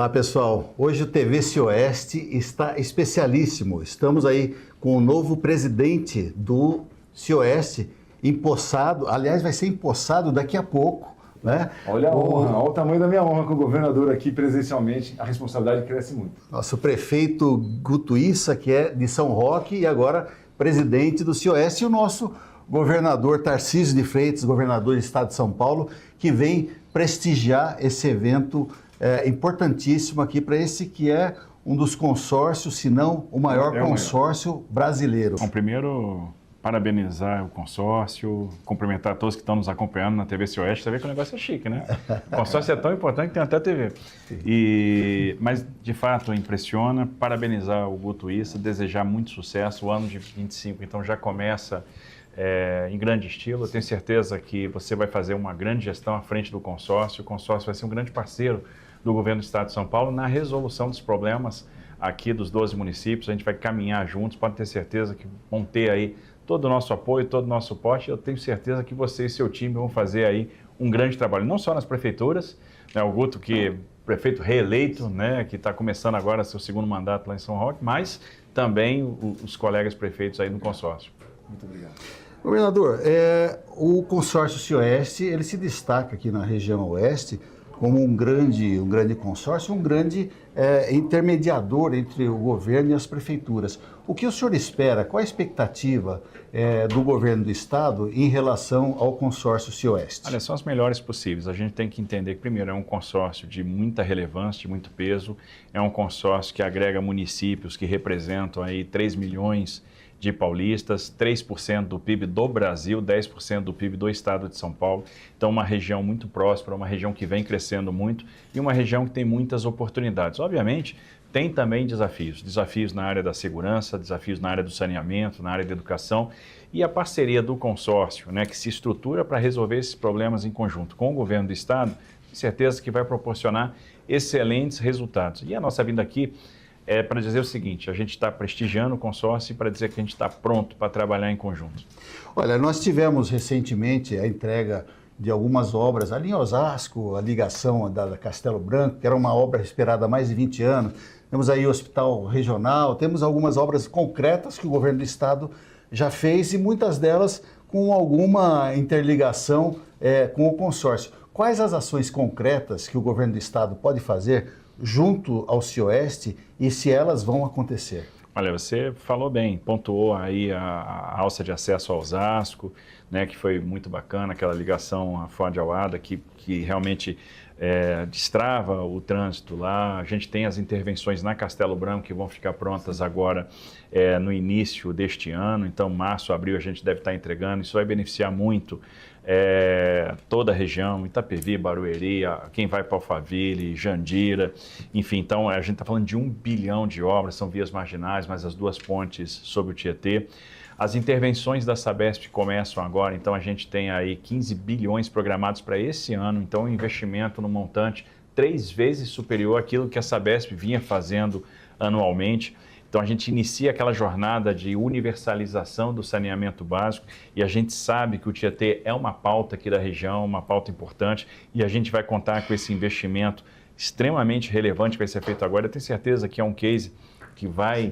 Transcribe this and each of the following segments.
Olá pessoal, hoje o TV Cioeste está especialíssimo. Estamos aí com o novo presidente do Cioeste, empossado, aliás vai ser empossado daqui a pouco, né? Olha a honra, olha o tamanho da minha honra com o governador aqui presencialmente, a responsabilidade cresce muito. Nosso prefeito Guto Issa, que é de São Roque e agora presidente do Cioeste, e o nosso governador Tarcísio de Freitas, governador do estado de São Paulo, que vem prestigiar esse evento importantíssimo aqui para esse que é um dos consórcios, se não o maior consórcio brasileiro. Bom, primeiro, parabenizar o consórcio, cumprimentar todos que estão nos acompanhando na TV Cioeste. Você vê que o negócio é chique, né? O consórcio é tão importante que tem até TV. Mas, de fato, impressiona. Parabenizar o Guto Issa, desejar muito sucesso. O ano de 25, então, já começa em grande estilo. Eu tenho certeza que você vai fazer uma grande gestão à frente do consórcio. O consórcio vai ser um grande parceiro do governo do estado de São Paulo na resolução dos problemas aqui dos 12 municípios. A gente vai caminhar juntos, pode ter certeza que vão ter aí todo o nosso apoio, todo o nosso suporte. Eu tenho certeza que você e seu time vão fazer aí um grande trabalho, não só nas prefeituras, né, o Guto, que é prefeito reeleito, né, que está começando agora seu segundo mandato lá em São Roque, mas também os colegas prefeitos aí no consórcio. Muito obrigado. Governador, o consórcio Cioeste, ele se destaca aqui na região oeste como um grande consórcio, um grande intermediador entre o governo e as prefeituras. O que o senhor espera, qual a expectativa do governo do estado em relação ao consórcio Cioeste? Olha, são as melhores possíveis. A gente tem que entender que, primeiro, é um consórcio de muita relevância, de muito peso, é um consórcio que agrega municípios que representam aí 3 milhões de paulistas, 3% do PIB do Brasil, 10% do PIB do estado de São Paulo. Então, uma região muito próspera, uma região que vem crescendo muito e uma região que tem muitas oportunidades. Obviamente, tem também desafios na área da segurança, desafios na área do saneamento, na área da educação e a parceria do consórcio, né, que se estrutura para resolver esses problemas em conjunto com o governo do estado, tenho certeza que vai proporcionar excelentes resultados. E a nossa vinda aqui é para dizer o seguinte: a gente está prestigiando o consórcio e para dizer que a gente está pronto para trabalhar em conjunto. Olha, nós tivemos recentemente a entrega de algumas obras ali em Osasco, a ligação da Castelo Branco, que era uma obra esperada há mais de 20 anos. Temos aí o Hospital Regional, temos algumas obras concretas que o governo do estado já fez e muitas delas com alguma interligação com o consórcio. Quais as ações concretas que o governo do estado pode fazer junto ao Cioeste e se elas vão acontecer? Olha, você falou bem, pontuou aí a alça de acesso ao Osasco, né, que foi muito bacana, aquela ligação à Foz de Auada, que realmente destrava o trânsito lá. A gente tem as intervenções na Castelo Branco que vão ficar prontas agora no início deste ano, então março, abril a gente deve estar entregando. Isso vai beneficiar muito toda a região, Itapevi, Barueri, quem vai para Alphaville, Jandira, enfim. Então a gente está falando de 1 bilhão de obras, são vias marginais, mas as 2 pontes sobre o Tietê. As intervenções da Sabesp começam agora, então a gente tem aí 15 bilhões programados para esse ano, então um investimento no montante 3 vezes superior àquilo que a Sabesp vinha fazendo anualmente. Então a gente inicia aquela jornada de universalização do saneamento básico e a gente sabe que o Tietê é uma pauta aqui da região, uma pauta importante, e a gente vai contar com esse investimento extremamente relevante que vai ser feito agora. Eu tenho certeza que é um case que vai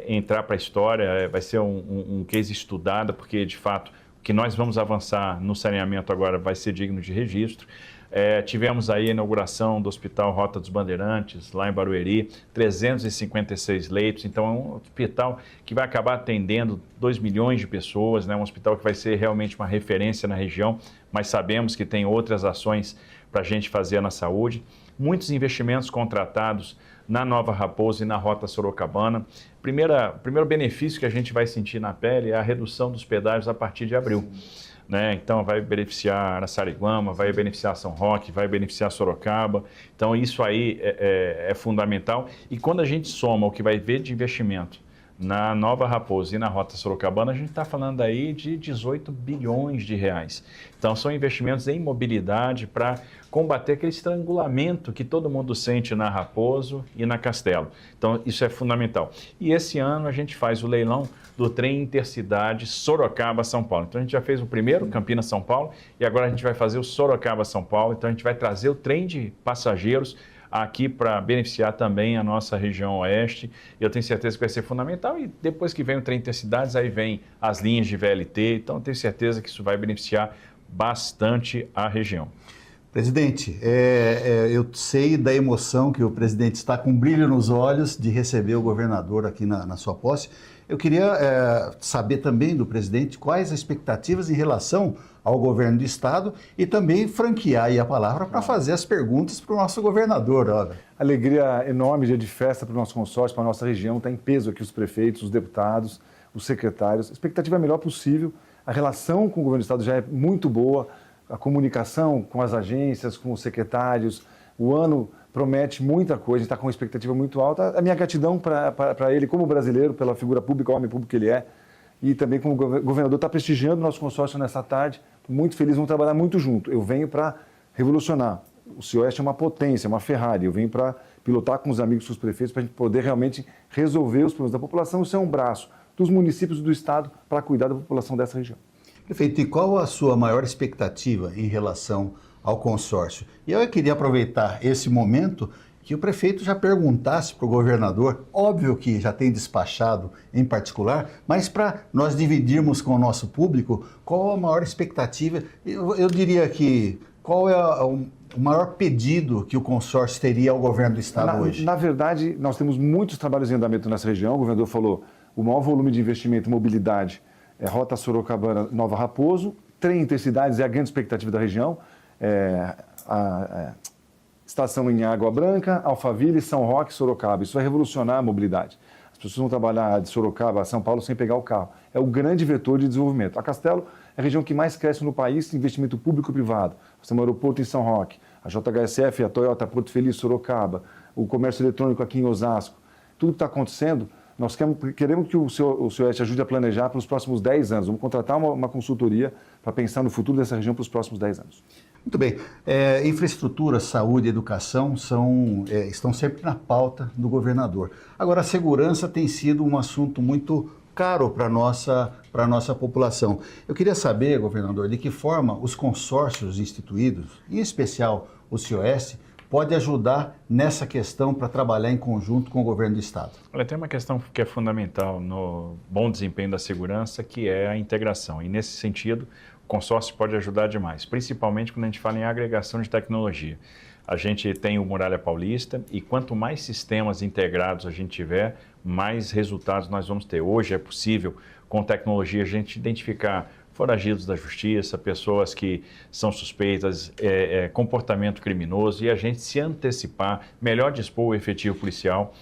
entrar para a história, vai ser um case estudado, porque, de fato, o que nós vamos avançar no saneamento agora vai ser digno de registro. Tivemos aí a inauguração do Hospital Rota dos Bandeirantes, lá em Barueri, 356 leitos, então é um hospital que vai acabar atendendo 2 milhões de pessoas, né? Um hospital que vai ser realmente uma referência na região, mas sabemos que tem outras ações para a gente fazer na saúde. Muitos investimentos contratados na Nova Raposa e na Rota Sorocabana. Primeiro benefício que a gente vai sentir na pele é a redução dos pedágios a partir de abril. Né? Então vai beneficiar Araçariguama, vai beneficiar São Roque, vai beneficiar Sorocaba. Então isso aí é fundamental. E quando a gente soma o que vai ver de investimento na Nova Raposa e na Rota Sorocabana, a gente está falando aí de 18 bilhões de reais. Então são investimentos em mobilidade para combater aquele estrangulamento que todo mundo sente na Raposo e na Castelo. Então isso é fundamental. E esse ano a gente faz o leilão do trem Intercidade Sorocaba-São Paulo. Então a gente já fez o primeiro, Campinas-São Paulo, e agora a gente vai fazer o Sorocaba-São Paulo. Então a gente vai trazer o trem de passageiros aqui para beneficiar também a nossa região oeste. Eu tenho certeza que vai ser fundamental e depois que vem o trem intercidades, aí vem as linhas de VLT, então eu tenho certeza que isso vai beneficiar bastante a região. Presidente, eu sei da emoção que o presidente está com brilho nos olhos de receber o governador aqui na sua posse. Eu queria saber também do presidente quais as expectativas em relação ao governo do estado e também franquear aí a palavra para fazer as perguntas para o nosso governador. Olha. Alegria enorme, dia de festa para o nosso consórcio, para a nossa região. Está em peso aqui os prefeitos, os deputados, os secretários. A expectativa é a melhor possível. A relação com o governo do estado já é muito boa. A comunicação com as agências, com os secretários. O ano promete muita coisa, a gente está com uma expectativa muito alta. A minha gratidão para ele como brasileiro, pela figura pública, o homem público que ele é, e também como governador está prestigiando o nosso consórcio nessa tarde. Muito feliz, vamos trabalhar muito junto. Eu venho para revolucionar. O Cioeste é uma potência, uma Ferrari. Eu venho para pilotar com os amigos, com os prefeitos, para a gente poder realmente resolver os problemas da população. Isso é um braço dos municípios do estado para cuidar da população dessa região. Prefeito, e qual a sua maior expectativa em relação ao consórcio? E eu queria aproveitar esse momento que o prefeito já perguntasse para o governador, óbvio que já tem despachado em particular, mas para nós dividirmos com o nosso público, qual a maior expectativa? Eu diria que qual é o maior pedido que o consórcio teria ao governo do estado hoje? Na verdade, nós temos muitos trabalhos em andamento nessa região. O governador falou, o maior volume de investimento em mobilidade é Rota Sorocabana, Nova Raposo, trem intercidades é a grande expectativa da região, estação em Água Branca, Alphaville, São Roque, Sorocaba. Isso vai revolucionar a mobilidade. As pessoas vão trabalhar de Sorocaba a São Paulo sem pegar o carro. É o grande vetor de desenvolvimento. A Castelo é a região que mais cresce no país em investimento público e privado. Nós temos um aeroporto em São Roque, a JHSF, a Toyota Porto Feliz, Sorocaba, o comércio eletrônico aqui em Osasco. Tudo que está acontecendo, nós queremos que o Cioeste ajude a planejar para os próximos 10 anos. Vamos contratar uma consultoria para pensar no futuro dessa região para os próximos 10 anos. Muito bem. Infraestrutura, saúde e educação estão sempre na pauta do governador. Agora, a segurança tem sido um assunto muito caro para a nossa população. Eu queria saber, governador, de que forma os consórcios instituídos, em especial o Cioeste, pode ajudar nessa questão para trabalhar em conjunto com o governo do estado? Olha, tem uma questão que é fundamental no bom desempenho da segurança, que é a integração. E nesse sentido, o consórcio pode ajudar demais, principalmente quando a gente fala em agregação de tecnologia. A gente tem o Muralha Paulista e quanto mais sistemas integrados a gente tiver, mais resultados nós vamos ter. Hoje é possível, com tecnologia, a gente identificar foragidos da justiça, pessoas que são suspeitas, comportamento criminoso e a gente se antecipar, melhor dispor o efetivo policial.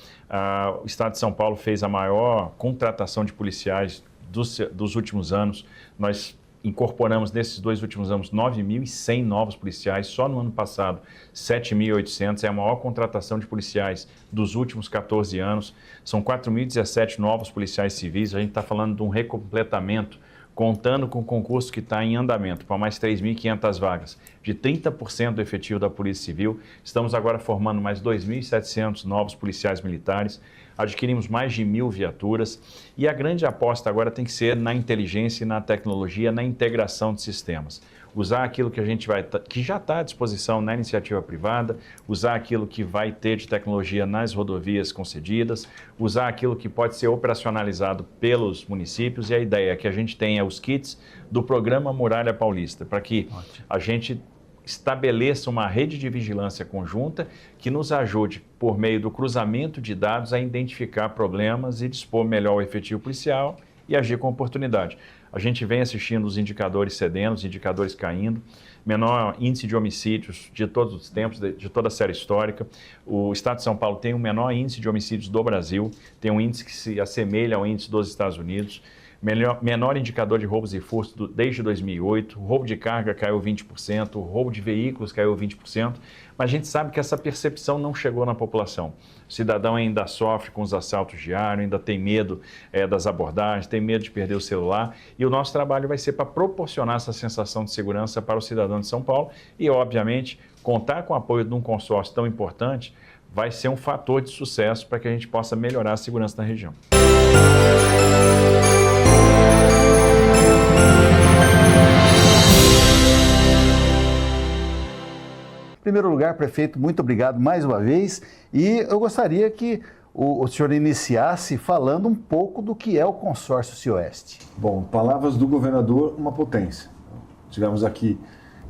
O Estado de São Paulo fez a maior contratação de policiais dos últimos anos. Nós incorporamos nesses 2 últimos anos 9.100 novos policiais, só no ano passado 7.800, é a maior contratação de policiais dos últimos 14 anos, são 4.017 novos policiais civis, a gente está falando de um recompletamento, contando com o concurso que está em andamento, para mais 3.500 vagas, de 30% do efetivo da Polícia Civil. Estamos agora formando mais 2.700 novos policiais militares, adquirimos mais de 1.000 viaturas e a grande aposta agora tem que ser na inteligência e na tecnologia, na integração de sistemas. Usar aquilo que a gente que já está à disposição na iniciativa privada, usar aquilo que vai ter de tecnologia nas rodovias concedidas, usar aquilo que pode ser operacionalizado pelos municípios e a ideia é que a gente tenha os kits do programa Muralha Paulista, para que a gente estabeleça uma rede de vigilância conjunta que nos ajude, por meio do cruzamento de dados, a identificar problemas e dispor melhor o efetivo policial e agir com oportunidade. A gente vem assistindo os indicadores cedendo, os indicadores caindo, menor índice de homicídios de todos os tempos, de toda a série histórica. O Estado de São Paulo tem o menor índice de homicídios do Brasil, tem um índice que se assemelha ao índice dos Estados Unidos, menor indicador de roubos e furtos desde 2008, o roubo de carga caiu 20%, o roubo de veículos caiu 20%, mas a gente sabe que essa percepção não chegou na população. O cidadão ainda sofre com os assaltos diários, ainda tem medo das abordagens, tem medo de perder o celular, e o nosso trabalho vai ser para proporcionar essa sensação de segurança para o cidadão de São Paulo e, obviamente, contar com o apoio de um consórcio tão importante vai ser um fator de sucesso para que a gente possa melhorar a segurança na região. primeiro lugar, prefeito, muito obrigado mais uma vez. E eu gostaria que o senhor iniciasse falando um pouco do que é o consórcio Cioeste. Bom, palavras do governador, uma potência. Tivemos aqui,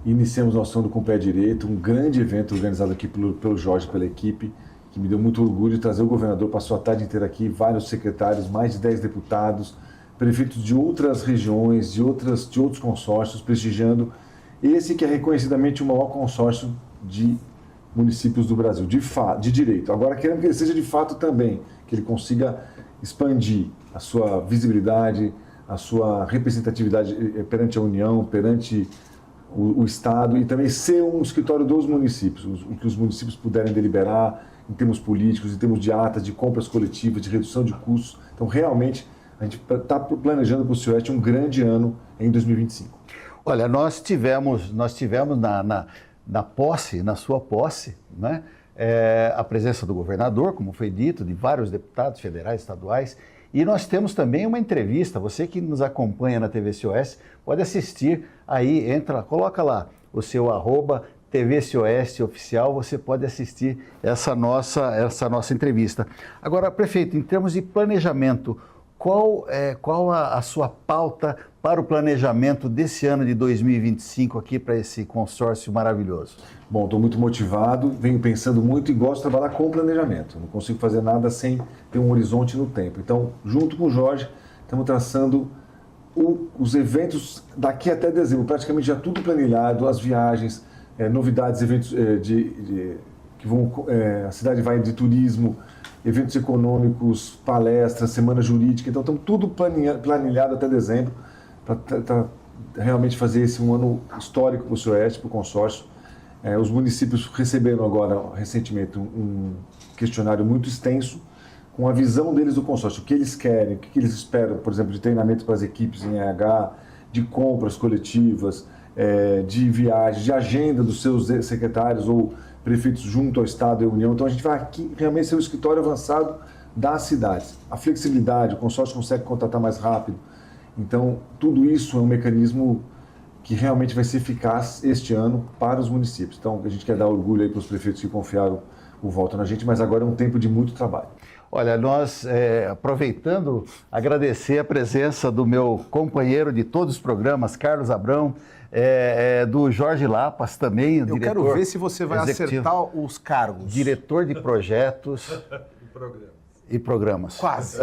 iniciamos nosso ano com o pé direito, um grande evento organizado aqui pelo Jorge, pela equipe, que me deu muito orgulho de trazer o governador, passou a tarde inteira aqui, vários secretários, mais de 10 deputados, prefeitos de outras regiões, de outros consórcios, prestigiando esse que é reconhecidamente o maior consórcio de municípios do Brasil, de direito. Agora queremos que ele seja de fato também, que ele consiga expandir a sua visibilidade, a sua representatividade perante a União, perante o Estado e também ser um escritório dos municípios, o que os municípios puderem deliberar em termos políticos, em termos de atas, de compras coletivas, de redução de custos. Então, realmente, a gente está planejando para o Cioeste um grande ano em 2025. Olha, nós tivemos na sua posse, né, a presença do governador, como foi dito, de vários deputados federais, estaduais, e nós temos também uma entrevista. Você que nos acompanha na TV Cioeste pode assistir aí, coloca lá o seu @TV Cioeste Oficial, você pode assistir essa nossa entrevista. Agora, prefeito, em termos de planejamento, qual a sua pauta para o planejamento desse ano de 2025 aqui para esse consórcio maravilhoso? Bom, estou muito motivado, venho pensando muito e gosto de trabalhar com planejamento. Não consigo fazer nada sem ter um horizonte no tempo. Então, junto com o Jorge, estamos traçando os eventos daqui até dezembro, praticamente já tudo planilhado, as viagens, novidades, eventos que vão... a cidade vai de turismo, eventos econômicos, palestras, semana jurídica. Então, estamos tudo planilhado até dezembro para realmente fazer esse um ano histórico para o Cioeste, para o consórcio. Os municípios receberam agora, recentemente, um questionário muito extenso com a visão deles do consórcio, o que eles querem, o que eles esperam, por exemplo, de treinamento para as equipes em RH, de compras coletivas, de viagens, de agenda dos seus secretários ou prefeitos junto ao Estado e à União. Então, a gente vai aqui realmente ser o escritório avançado das cidades. A flexibilidade, o consórcio consegue contratar mais rápido. Então, tudo isso é um mecanismo que realmente vai ser eficaz este ano para os municípios. Então, a gente quer dar orgulho aí para os prefeitos que confiaram o voto na gente, mas agora é um tempo de muito trabalho. Olha, nós, aproveitando, agradecer a presença do meu companheiro de todos os programas, Carlos Abrão, do Jorge Lapas também, Eu quero ver se você vai acertar os cargos. Diretor de projetos e programas. Quase.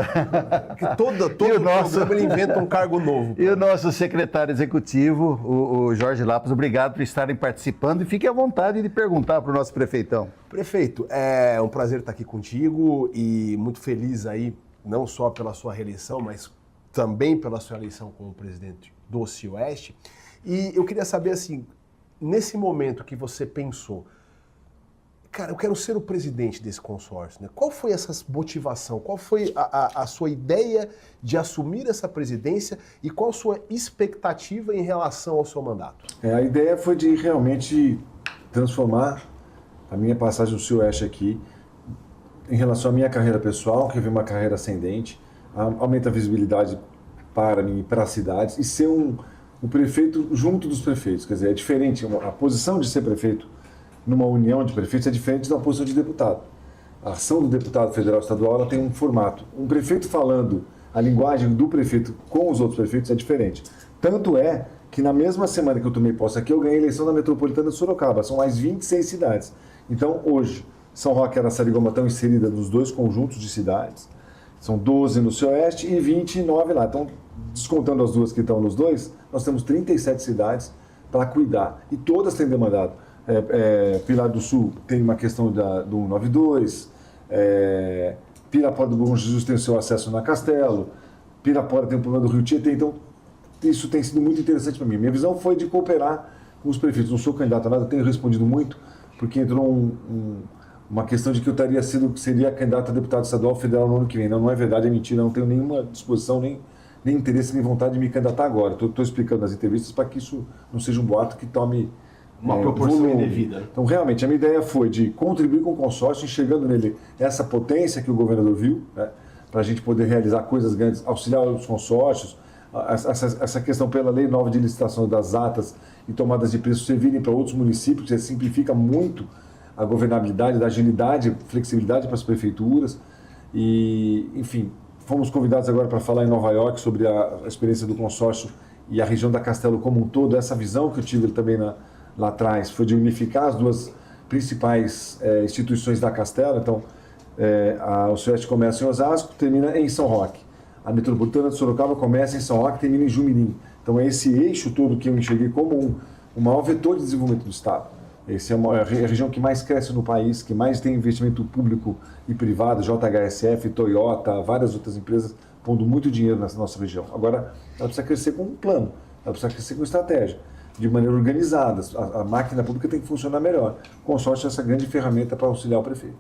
Todo programa ele inventa um cargo novo. E o nosso secretário executivo, o Jorge Lapas, obrigado por estarem participando e fique à vontade de perguntar para o nosso prefeitão. Prefeito, é um prazer estar aqui contigo e muito feliz aí, não só pela sua reeleição, mas também pela sua eleição como presidente do Cioeste. E eu queria saber, assim, nesse momento que você pensou, cara, eu quero ser o presidente desse consórcio, né? Qual foi essa motivação? Qual foi a sua ideia de assumir essa presidência e qual a sua expectativa em relação ao seu mandato? A ideia foi de realmente transformar a minha passagem no Cioeste aqui em relação à minha carreira pessoal, que vem uma carreira ascendente, aumenta a visibilidade para mim e para as cidades e ser o prefeito junto dos prefeitos. Quer dizer, é diferente, a posição de ser prefeito numa união de prefeitos é diferente da posição de deputado. A ação do deputado federal estadual ela tem um formato. Um prefeito falando a linguagem do prefeito com os outros prefeitos é diferente. Tanto é que na mesma semana que eu tomei posse aqui, eu ganhei a eleição da metropolitana de Sorocaba. São mais 26 cidades. Então, hoje, São Roque e Araçariguama estão inseridas nos dois conjuntos de cidades. São 12 no Cioeste e 29 lá. Então, descontando as duas que estão nos dois, nós temos 37 cidades para cuidar. E todas têm demandado. Pilar do Sul tem uma questão do 192, Pirapora do Bom Jesus tem o seu acesso na Castelo, Pirapora tem o problema do Rio Tietê, então isso tem sido muito interessante para mim. Minha visão foi de cooperar com os prefeitos. Não sou candidato a nada, tenho respondido muito, porque entrou uma questão de que eu seria candidato a deputado estadual federal no ano que vem. Não é verdade, é mentira, não tenho nenhuma disposição, nem interesse, nem vontade de me candidatar agora. Estou explicando nas entrevistas para que isso não seja um boato que tome uma proporção indevida. Então, realmente, a minha ideia foi de contribuir com o consórcio, enxergando nele essa potência que o governador viu, né, para a gente poder realizar coisas grandes, auxiliar os consórcios, essa questão pela lei nova de licitação das atas e tomadas de preço servirem para outros municípios, que simplifica muito a governabilidade, a agilidade, flexibilidade para as prefeituras. E, enfim, fomos convidados agora para falar em Nova York sobre a experiência do consórcio e a região da Castelo como um todo. Essa visão que eu tive também lá atrás foi de unificar as duas principais instituições da Castelo. Então, o Sudoeste começa em Osasco, termina em São Roque. A Metropolitana de Sorocaba começa em São Roque e termina em Jumirim. Então, é esse eixo todo que eu enxerguei como o maior vetor de desenvolvimento do Estado. Essa é a região que mais cresce no país, que mais tem investimento público e privado, JHSF, Toyota, várias outras empresas pondo muito dinheiro nessa nossa região. Agora, ela precisa crescer com um plano, ela precisa crescer com estratégia, de maneira organizada. A máquina pública tem que funcionar melhor. O consórcio é essa grande ferramenta para auxiliar o prefeito.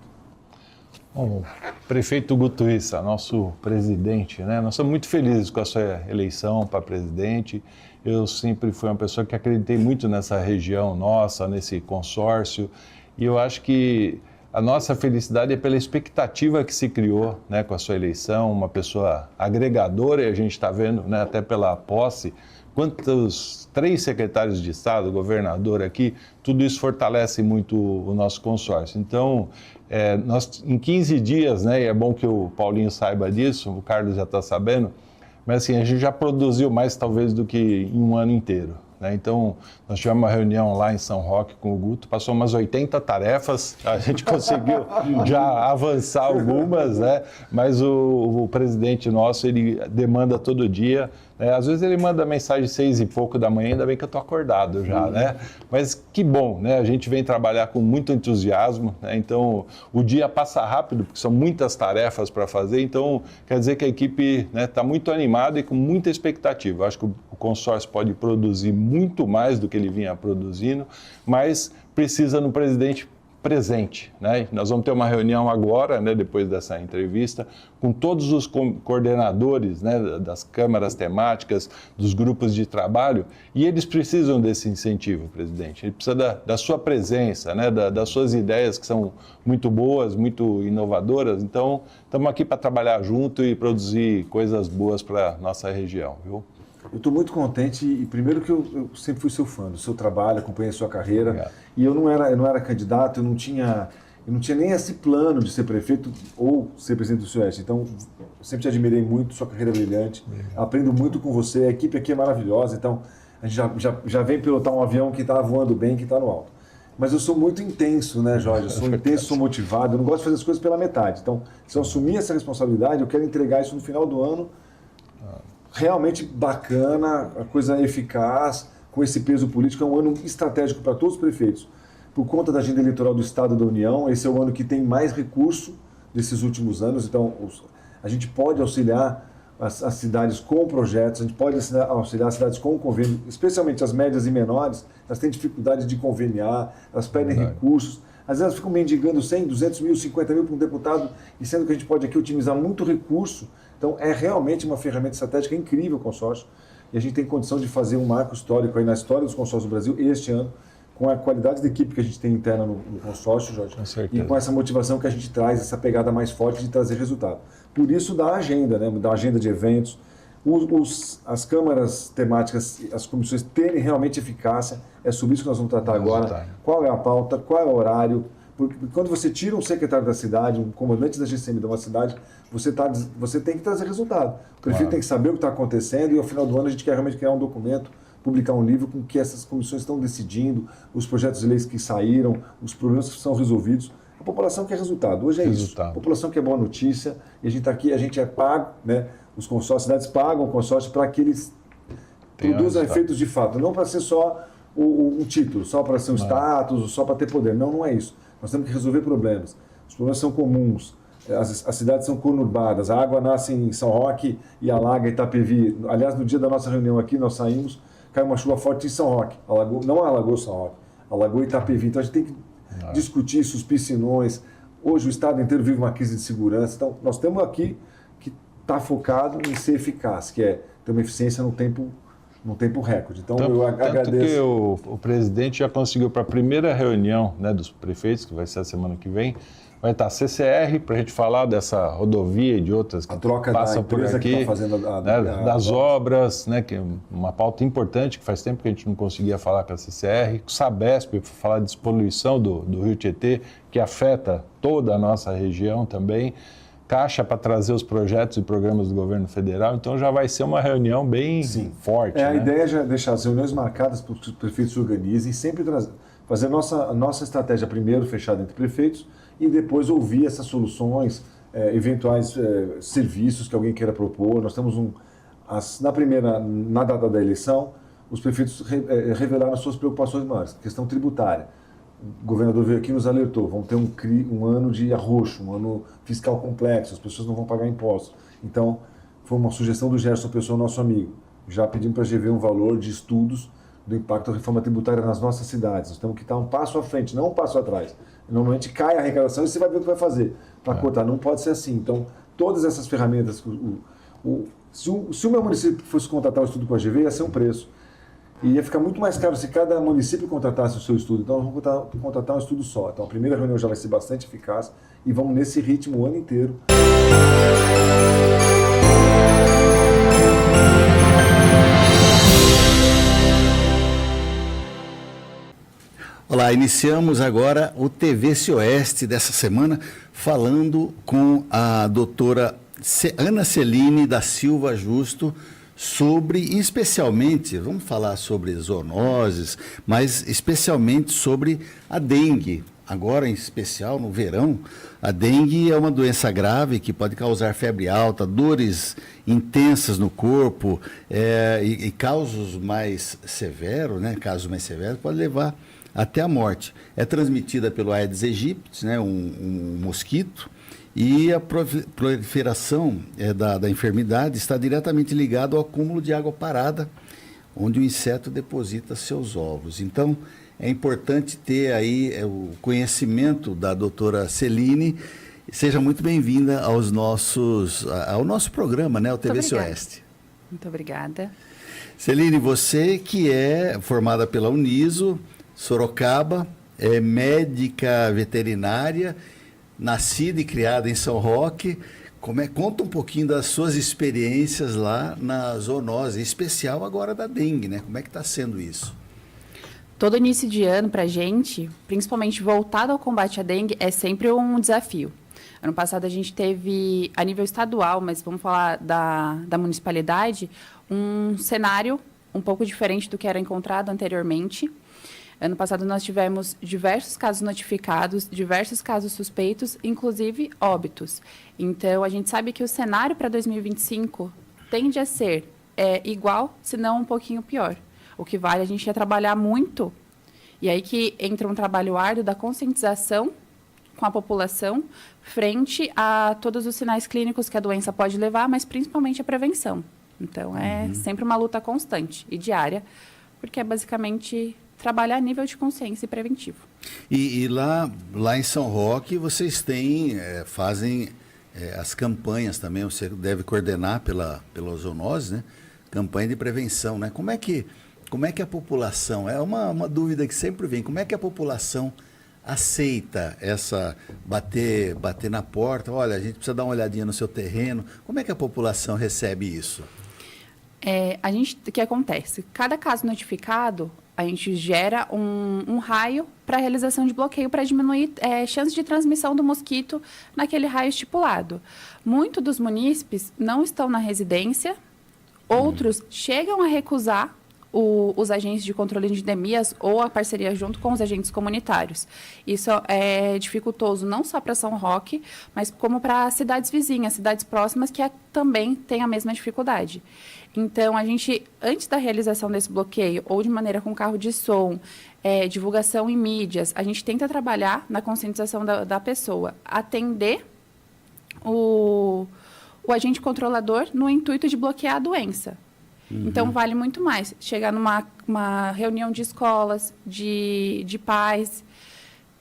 Bom, prefeito Guto Issa, nosso presidente, né? Nós estamos muito felizes com a sua eleição para presidente. Eu sempre fui uma pessoa que acreditei muito nessa região nossa, nesse consórcio, e eu acho que a nossa felicidade é pela expectativa que se criou, né, com a sua eleição, uma pessoa agregadora, e a gente está vendo, né, até pela posse, quantos 3 secretários de Estado, governador aqui, tudo isso fortalece muito o nosso consórcio. Então, nós em 15 dias, né, e é bom que o Paulinho saiba disso, o Carlos já está sabendo, mas assim, a gente já produziu mais talvez do que em um ano inteiro. Então, nós tivemos uma reunião lá em São Roque com o Guto, passou umas 80 tarefas, a gente conseguiu já avançar algumas, né? Mas o presidente nosso, ele demanda todo dia, né? Às vezes ele manda mensagem 6 e pouco da manhã, ainda bem que eu estou acordado já, né? Mas que bom, né? A gente vem trabalhar com muito entusiasmo, né? Então, o dia passa rápido, porque são muitas tarefas para fazer, então quer dizer que a equipe está muito animada e com muita expectativa. Eu acho que o consórcio pode produzir muito mais do que ele vinha produzindo, mas precisa no presidente presente, né? Nós vamos ter uma reunião agora, né, depois dessa entrevista, com todos os coordenadores, né, das câmaras temáticas, dos grupos de trabalho, e eles precisam desse incentivo, presidente. Ele precisa da sua presença, né, das suas ideias, que são muito boas, muito inovadoras. Então, estamos aqui para trabalhar junto e produzir coisas boas para a nossa região, viu? Eu estou muito contente, e primeiro que eu sempre fui seu fã do seu trabalho, acompanhei a sua carreira. Obrigado. E eu não era candidato, eu não tinha nem esse plano de ser prefeito ou ser presidente do Sudoeste. Então, eu sempre te admirei muito, sua carreira é brilhante. Obrigado. Aprendo muito com você, a equipe aqui é maravilhosa. Então, a gente já vem pilotar um avião que está voando bem, que está no alto. Mas eu sou muito intenso, né, Jorge? Eu sou intenso, sou motivado, eu não gosto de fazer as coisas pela metade. Então, se eu assumir essa responsabilidade, eu quero entregar isso no final do ano, realmente bacana, a coisa eficaz, com esse peso político. É um ano estratégico para todos os prefeitos. Por conta da agenda eleitoral do Estado e da União, esse é o ano que tem mais recurso desses últimos anos. Então, a gente pode auxiliar as cidades com projetos, a gente pode auxiliar as cidades com convênio, especialmente as médias e menores. Elas têm dificuldade de conveniar, elas pedem recursos. Às vezes elas ficam mendigando 100, 200 mil, 50 mil para um deputado, e sendo que a gente pode aqui otimizar muito recurso. Então, é realmente uma ferramenta estratégica incrível o consórcio, e a gente tem condição de fazer um marco histórico aí na história dos consórcios do Brasil este ano, com a qualidade da equipe que a gente tem interna no consórcio, Jorge, e com essa motivação que a gente traz, essa pegada mais forte de trazer resultado. Por isso, da agenda, né, da agenda de eventos, as câmaras temáticas, as comissões terem realmente eficácia, é sobre isso que nós vamos tratar agora. Qual é a pauta, qual é o horário, porque quando você tira um secretário da cidade, um comandante da GCM de uma cidade, você tem que trazer resultado. O prefeito tem que saber o que está acontecendo, e ao final do ano a gente quer realmente criar um documento, publicar um livro com que essas comissões estão decidindo, os projetos de leis que saíram, os problemas que são resolvidos. A população quer resultado. Hoje é isso. A população quer boa notícia, e a gente está aqui, a gente é pago, né? Os consórcios, cidades pagam o consórcio para que eles produzam efeitos de fato, não para ser só um título, só para ser um status, só para ter poder. Não, não é isso. Nós temos que resolver problemas. Os problemas são comuns. As cidades são conurbadas. A água nasce em São Roque e alaga Itapevi. Aliás, no dia da nossa reunião aqui, nós saímos, caiu uma chuva forte em São Roque. Não alagou São Roque, alagou Itapevi. Então a gente tem que discutir isso, os piscinões. Hoje o Estado inteiro vive uma crise de segurança. Então nós temos aqui que está focado em ser eficaz, que é ter uma eficiência no tempo recorde. Então eu agradeço. Tanto que o presidente já conseguiu, para a primeira reunião, né, dos prefeitos, que vai ser a semana que vem, vai estar a CCR para a gente falar dessa rodovia e de outras que A troca passam da por empresa aqui, que está fazendo das obras, né, que é uma pauta importante que faz tempo que a gente não conseguia falar com a CCR, com o Sabesp para falar de despoluição do Rio Tietê, que afeta toda a nossa região também. Caixa para trazer os projetos e programas do governo federal, então já vai ser uma reunião bem forte. A né? ideia é já deixar as reuniões marcadas para que os prefeitos se organizem, sempre fazer a nossa estratégia primeiro fechada entre prefeitos e depois ouvir essas soluções, eventuais serviços que alguém queira propor. Nós temos na data da eleição, os prefeitos revelaram suas preocupações maiores, questão tributária. O governador veio aqui e nos alertou, vamos ter um ano de arroxo, um ano fiscal complexo, as pessoas não vão pagar impostos. Então, foi uma sugestão do Gerson Pessoa, nosso amigo. Já pedimos para a GV um valor de estudos do impacto da reforma tributária nas nossas cidades. Nós temos que estar um passo à frente, não um passo atrás. Normalmente cai a arrecadação e você vai ver o que vai fazer para cortar. Não pode ser assim. Então, todas essas ferramentas... Se o meu município fosse contratar o estudo com a GV, ia ser um preço. E ia ficar muito mais caro se cada município contratasse o seu estudo. Então, nós vamos contratar um estudo só. Então, a primeira reunião já vai ser bastante eficaz e vamos nesse ritmo o ano inteiro. Olá, iniciamos agora o TVC Oeste dessa semana, falando com a doutora Ana Celine da Silva Justo, especialmente, vamos falar sobre zoonoses, mas especialmente sobre a dengue. Agora, em especial, no verão, a dengue é uma doença grave que pode causar febre alta, dores intensas no corpo e casos mais severos, pode levar até a morte. É transmitida pelo Aedes aegypti, né, um mosquito, e a proliferação da enfermidade está diretamente ligada ao acúmulo de água parada, onde o inseto deposita seus ovos. Então, é importante ter aí o conhecimento da doutora Celine. Seja muito bem-vinda ao nosso programa, né, o TVC Oeste. Muito obrigada. Celine, você que é formada pela Uniso, Sorocaba, é médica veterinária, nascida e criada em São Roque. Conta um pouquinho das suas experiências lá na zoonose, em especial agora da dengue, né? Como é que está sendo isso? Todo início de ano para a gente, principalmente voltado ao combate à dengue, é sempre um desafio. Ano passado a gente teve, a nível estadual, mas vamos falar da municipalidade, um cenário um pouco diferente do que era encontrado anteriormente. Ano passado nós tivemos diversos casos notificados, diversos casos suspeitos, inclusive óbitos. Então, a gente sabe que o cenário para 2025 tende a ser igual, se não um pouquinho pior. O que vale a gente é trabalhar muito, e aí que entra um trabalho árduo da conscientização com a população frente a todos os sinais clínicos que a doença pode levar, mas principalmente a prevenção. Então, é sempre uma luta constante e diária, porque é basicamente trabalhar a nível de consciência e preventivo. E lá em São Roque vocês fazem as campanhas também, você deve coordenar pela zoonose, né? Campanha de prevenção, né? Como é que a população, é uma dúvida que sempre vem, como é que a população aceita essa bater na porta, olha, a gente precisa dar uma olhadinha no seu terreno, como é que a população recebe isso? O que acontece? Cada caso notificado, a gente gera um raio para a realização de bloqueio para diminuir chance de transmissão do mosquito naquele raio estipulado. Muitos dos munícipes não estão na residência, outros chegam a recusar os agentes de controle de endemias ou a parceria junto com os agentes comunitários. Isso é dificultoso não só para São Roque, mas como para cidades vizinhas, cidades próximas que também têm a mesma dificuldade. Então, a gente, antes da realização desse bloqueio, ou de maneira com carro de som, divulgação em mídias, a gente tenta trabalhar na conscientização da pessoa, atender o agente controlador no intuito de bloquear a doença. Então, vale muito mais chegar numa reunião de escolas, de pais,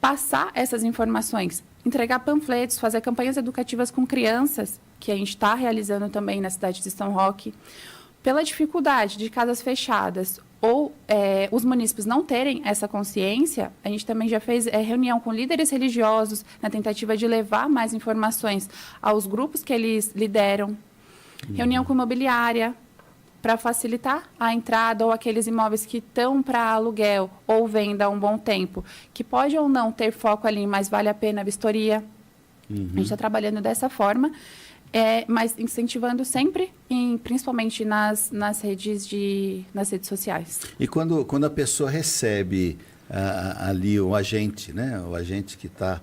passar essas informações, entregar panfletos, fazer campanhas educativas com crianças, que a gente está realizando também na cidade de São Roque. Pela dificuldade de casas fechadas ou os munícipes não terem essa consciência, a gente também já fez reunião com líderes religiosos na tentativa de levar mais informações aos grupos que eles lideram, reunião com imobiliária para facilitar a entrada ou aqueles imóveis que estão para aluguel ou venda há um bom tempo, que pode ou não ter foco ali, mas vale a pena a vistoria. A gente está trabalhando dessa forma. Mas incentivando sempre, principalmente nas redes sociais. E quando a pessoa recebe ali o agente, né? O agente que está,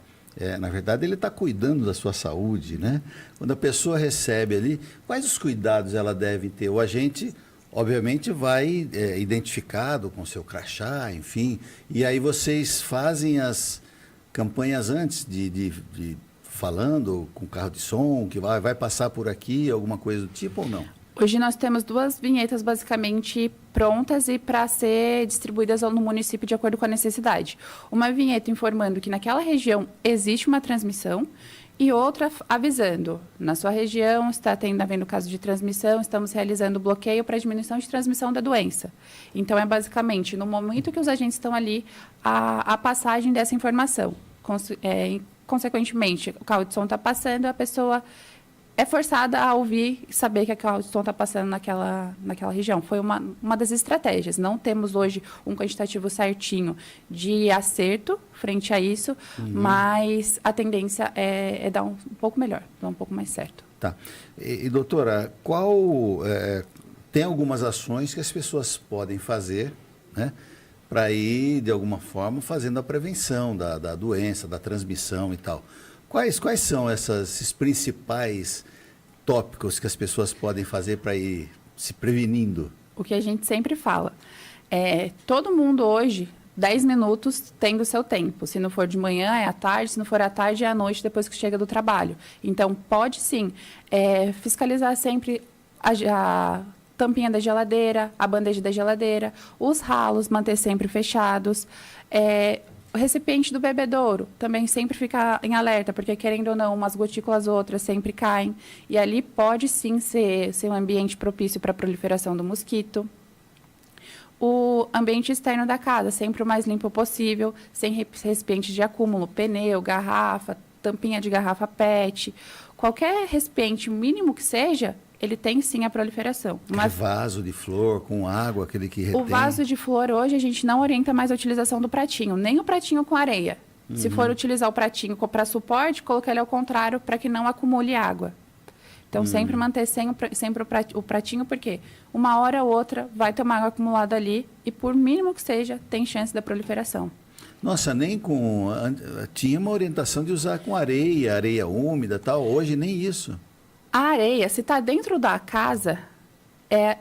na verdade, ele está cuidando da sua saúde, né? Quando a pessoa recebe ali, quais os cuidados ela deve ter? O agente, obviamente, vai identificado com seu crachá, enfim, e aí vocês fazem as campanhas antes de falando com carro de som, que vai passar por aqui, alguma coisa do tipo ou não? Hoje nós temos 2 vinhetas basicamente prontas e para ser distribuídas no município de acordo com a necessidade. Uma vinheta informando que naquela região existe uma transmissão e outra avisando, na sua região está havendo caso de transmissão, estamos realizando bloqueio para diminuição de transmissão da doença. Então, é basicamente no momento que os agentes estão ali, a passagem dessa informação. Consequentemente, o carro de som está passando, a pessoa é forçada a ouvir e saber que o carro de som está passando naquela região. Foi uma das estratégias. Não temos hoje um quantitativo certinho de acerto frente a isso, mas a tendência é dar um pouco melhor, dar um pouco mais certo. Tá. E doutora, tem algumas ações que as pessoas podem fazer, né? Para ir, de alguma forma, fazendo a prevenção da doença, da transmissão e tal. Quais são esses principais tópicos que as pessoas podem fazer para ir se prevenindo? O que a gente sempre fala, todo mundo hoje, 10 minutos tem o seu tempo. Se não for de manhã, é à tarde, se não for à tarde, é à noite, depois que chega do trabalho. Então, pode sim fiscalizar sempre a tampinha da geladeira, a bandeja da geladeira, os ralos manter sempre fechados, o recipiente do bebedouro também sempre ficar em alerta, porque querendo ou não, umas gotículas outras sempre caem, e ali pode sim ser um ambiente propício para a proliferação do mosquito. O ambiente externo da casa, sempre o mais limpo possível, sem recipientes de acúmulo, pneu, garrafa, tampinha de garrafa PET, qualquer recipiente mínimo que seja, ele tem sim a proliferação. Mas vaso de flor com água, aquele que retém. O vaso de flor hoje a gente não orienta mais a utilização do pratinho, nem o pratinho com areia. Se for utilizar o pratinho para suporte, colocar ele ao contrário para que não acumule água. Então sempre manter sempre o pratinho, porque uma hora ou outra vai tomar água acumulada ali e por mínimo que seja, tem chance da proliferação. Nossa, nem com... Tinha uma orientação de usar com areia úmida e tal, hoje nem isso. A areia, se está dentro da casa,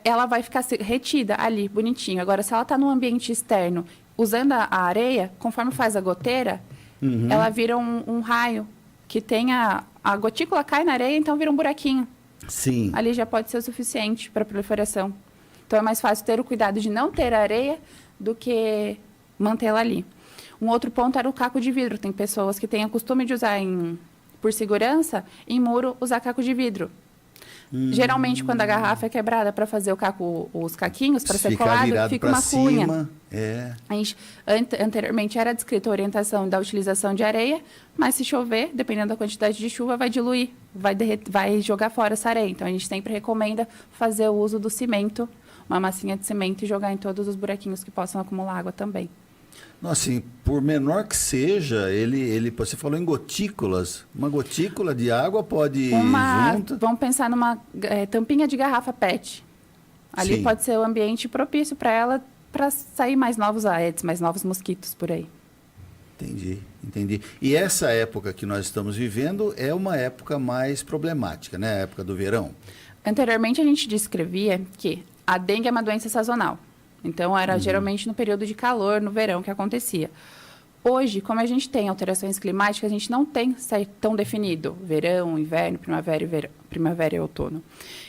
ela vai ficar retida ali, bonitinho. Agora, se ela está no ambiente externo, usando a areia, conforme faz a goteira, ela vira um raio, que tem a gotícula cai na areia, então vira um buraquinho. Sim. Ali já pode ser o suficiente para a proliferação. Então, é mais fácil ter o cuidado de não ter areia do que mantê-la ali. Um outro ponto era o caco de vidro. Tem pessoas que têm o costume de usar por segurança, em muro, usar caco de vidro. Geralmente, quando a garrafa é quebrada para fazer os caquinhos, para ser colado, fica uma cunha. Anteriormente era descrita a orientação da utilização de areia, mas se chover, dependendo da quantidade de chuva, vai diluir, vai jogar fora essa areia. Então, a gente sempre recomenda fazer o uso do cimento, uma massinha de cimento e jogar em todos os buraquinhos que possam acumular água também. Nossa, assim, por menor que seja, você falou em gotículas. Uma gotícula de água pode ir junto? Vamos pensar numa tampinha de garrafa PET. Ali pode ser o ambiente propício para ela, para sair mais novos aedes, mais novos mosquitos por aí. Entendi. E essa época que nós estamos vivendo é uma época mais problemática, né? A época do verão. Anteriormente, a gente descrevia que a dengue é uma doença sazonal. Então, era geralmente no período de calor, no verão, que acontecia. Hoje, como a gente tem alterações climáticas, a gente não tem tão definido verão, inverno, primavera e outono.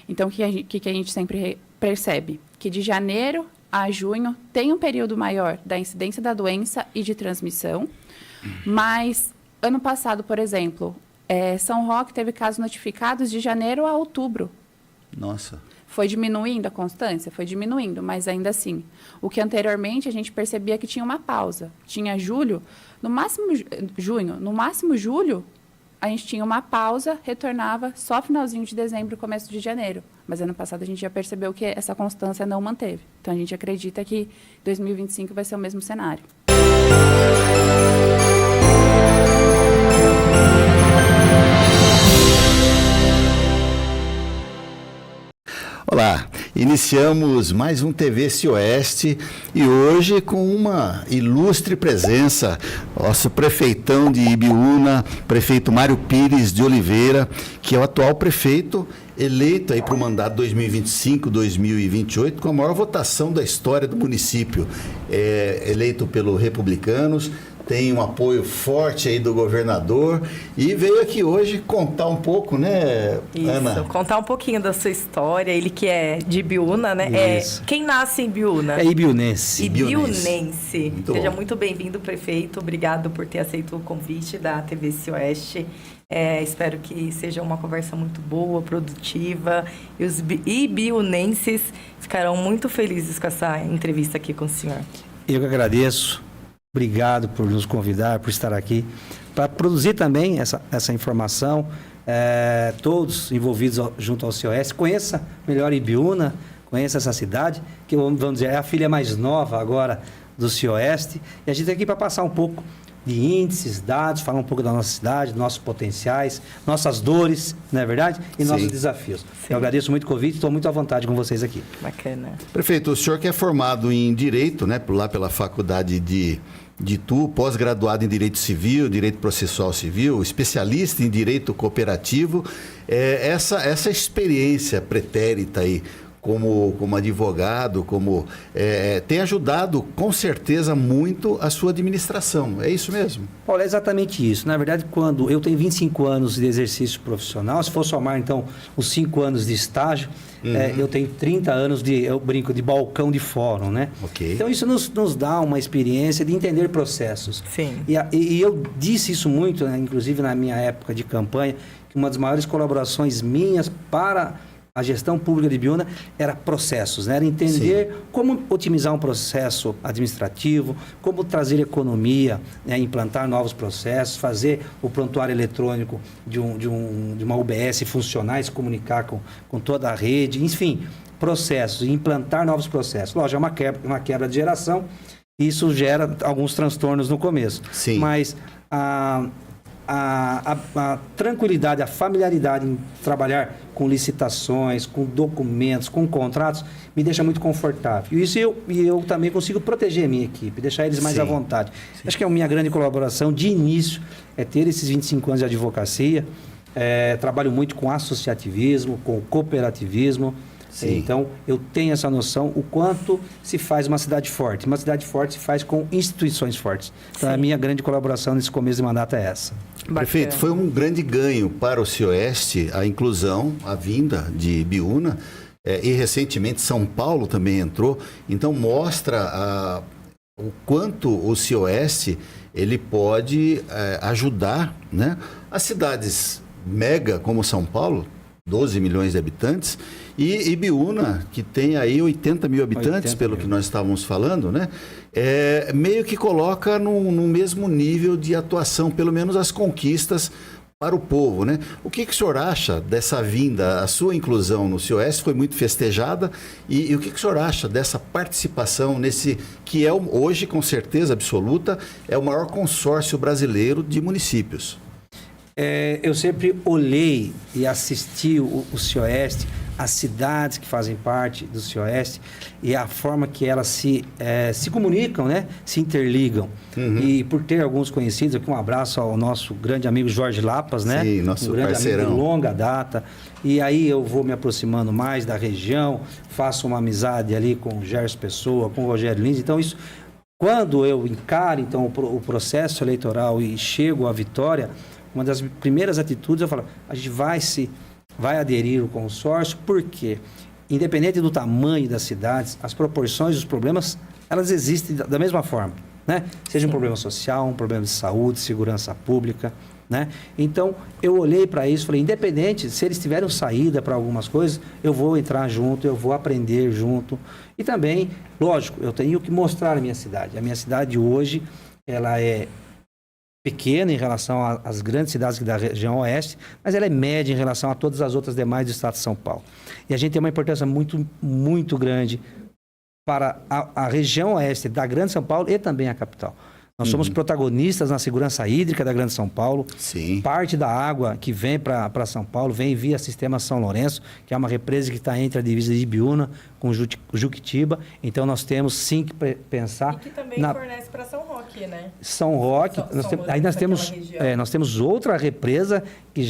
Então, o que a gente sempre percebe? Que de janeiro a junho tem um período maior da incidência da doença e de transmissão, mas ano passado, por exemplo, São Roque teve casos notificados de janeiro a outubro. Nossa. Foi diminuindo a constância? Foi diminuindo, mas ainda assim. O que anteriormente a gente percebia que tinha uma pausa. Tinha julho, no máximo junho, no máximo julho, a gente tinha uma pausa, retornava só finalzinho de dezembro, começo de janeiro. Mas ano passado a gente já percebeu que essa constância não manteve. Então a gente acredita que 2025 vai ser o mesmo cenário. Olá, iniciamos mais um TV Cioeste e hoje com uma ilustre presença, nosso prefeitão de Ibiúna, prefeito Mário Pires de Oliveira, que é o atual prefeito eleito aí para o mandato 2025-2028 com a maior votação da história do município, eleito pelos republicanos. Tem um apoio forte aí do governador e veio aqui hoje contar um pouco, né, Ana? Isso, contar um pouquinho da sua história. Ele que é de Ibiúna, né? Isso. Quem nasce em Ibiúna? É ibiunense. Ibiunense. Muito Seja bom. muito bem-vindo, prefeito. Obrigado por ter aceito o convite da TV Cioeste. Espero que seja uma conversa muito boa, produtiva. E os ibiunenses ficarão muito felizes com essa entrevista aqui com o senhor. Eu que agradeço. Obrigado por nos convidar, por estar aqui, para produzir também essa informação. Todos envolvidos junto ao CIOS, conheça melhor Ibiúna, conheça essa cidade, que vamos dizer, é a filha mais nova agora do CIOeste. E a gente está aqui para passar um pouco de índices, dados, falar um pouco da nossa cidade, nossos potenciais, nossas dores, não é verdade? E Sim. nossos desafios. Sim. Eu agradeço muito o convite, estou muito à vontade com vocês aqui. Bacana. Prefeito, o senhor que é formado em Direito, né, lá pela Faculdade de Itu, pós-graduado em Direito Civil, Direito Processual Civil, especialista em Direito Cooperativo, essa experiência pretérita aí, como advogado, tem ajudado com certeza muito a sua administração, é isso mesmo? Paulo, é exatamente isso. Na verdade, quando eu tenho 25 anos de exercício profissional, se for somar então os 5 anos de estágio, eu tenho 30 anos eu brinco, de balcão de fórum, né? Ok. Então isso nos dá uma experiência de entender processos. Sim. E eu disse isso muito, né, inclusive na minha época de campanha, que uma das maiores colaborações minhas para a gestão pública de Ibiúna era processos, né? Era entender como otimizar um processo administrativo, como trazer economia, né? Implantar novos processos, fazer o prontuário eletrônico de uma UBS funcionar e se comunicar com toda a rede, enfim, processos, implantar novos processos. Lógico, é uma quebra de geração, e isso gera alguns transtornos no começo. Sim. Mas a tranquilidade, a familiaridade em trabalhar com licitações, com documentos, com contratos, me deixa muito confortável. E eu também consigo proteger a minha equipe, deixar eles mais à vontade. Acho que a minha grande colaboração de início é ter esses 25 anos de advocacia. Trabalho muito com associativismo, com cooperativismo. Sim. Então, eu tenho essa noção o quanto se faz uma cidade forte. Uma cidade forte se faz com instituições fortes. Então, a minha grande colaboração nesse começo de mandato é essa. Prefeito, foi um grande ganho para o CIOeste a inclusão, a vinda de Ibiúna, e recentemente São Paulo também entrou. Então, mostra o quanto o CIOeste ele pode ajudar, né, as cidades mega como São Paulo, 12 milhões de habitantes, e Ibiúna, que tem aí 80 mil habitantes, pelo que nós estávamos falando, né? Meio que coloca no mesmo nível de atuação, pelo menos as conquistas para o povo, né? O que o senhor acha dessa vinda, a sua inclusão no CIOS foi muito festejada, e o que o senhor acha dessa participação nesse, que é hoje, com certeza absoluta, é o maior consórcio brasileiro de municípios? Eu sempre olhei e assisti o CIOeste, as cidades que fazem parte do CIOeste e a forma que elas se comunicam, né? Se interligam. E por ter alguns conhecidos, aqui um abraço ao nosso grande amigo Jorge Lapas, né? Sim, nosso um grande parceirão. amigo de longa data. E aí eu vou me aproximando mais da região, faço uma amizade ali com o Gerson Pessoa, com o Rogério Lins. Então isso, quando eu encaro então o processo eleitoral e chego à vitória, uma das primeiras atitudes eu falo, a gente vai aderir ao consórcio, porque, independente do tamanho das cidades, as proporções dos problemas, elas existem da mesma forma, né? Seja um problema social, um problema de saúde, segurança pública, né? Então, eu olhei para isso e falei, independente, se eles tiverem saída para algumas coisas, eu vou entrar junto, eu vou aprender junto. E também, lógico, eu tenho que mostrar a minha cidade. A minha cidade hoje, ela é pequena em relação às grandes cidades da região oeste, mas ela é média em relação a todas as outras demais do estado de São Paulo. E a gente tem uma importância muito, muito grande para a região oeste da Grande São Paulo e também a capital. Nós somos protagonistas na segurança hídrica da Grande São Paulo. Sim. Parte da água que vem para São Paulo vem via Sistema São Lourenço, que é uma represa que está entre a divisa de Ibiúna com Juquitiba. Então, nós temos sim que pensar... E que também fornece para São Roque, né? São Roque. Aí nós temos outra represa,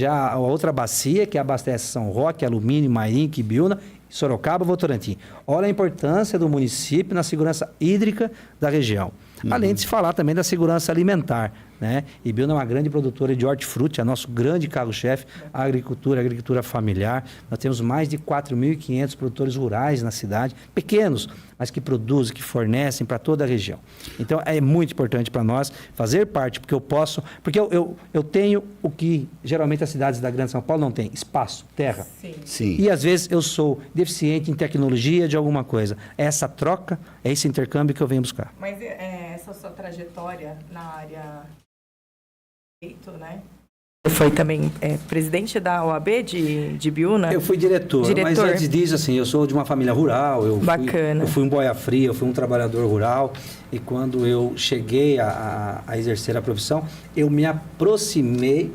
a outra bacia que abastece São Roque, Alumínio, Mairink, Ibiúna, Sorocaba e Votorantim. Olha a importância do município na segurança hídrica da região. Além de se falar também da segurança alimentar, né? Ibiúna é uma grande produtora de hortifruti, é nosso grande carro-chefe, a agricultura familiar. Nós temos mais de 4.500 produtores rurais na cidade, pequenos, mas que produzem, que fornecem para toda a região. Então, é muito importante para nós fazer parte, porque eu tenho o que geralmente as cidades da Grande São Paulo não têm, espaço, terra. Sim. E às vezes eu sou deficiente em tecnologia de alguma coisa. É essa troca, é esse intercâmbio que eu venho buscar. Mas essa sua trajetória na área né? Você foi também presidente da OAB de Ibiúna? Eu fui diretor, mas antes disso, assim, eu sou de uma família rural. Bacana. Eu fui um boia fria, eu fui um trabalhador rural. E quando eu cheguei a exercer a profissão, eu me aproximei,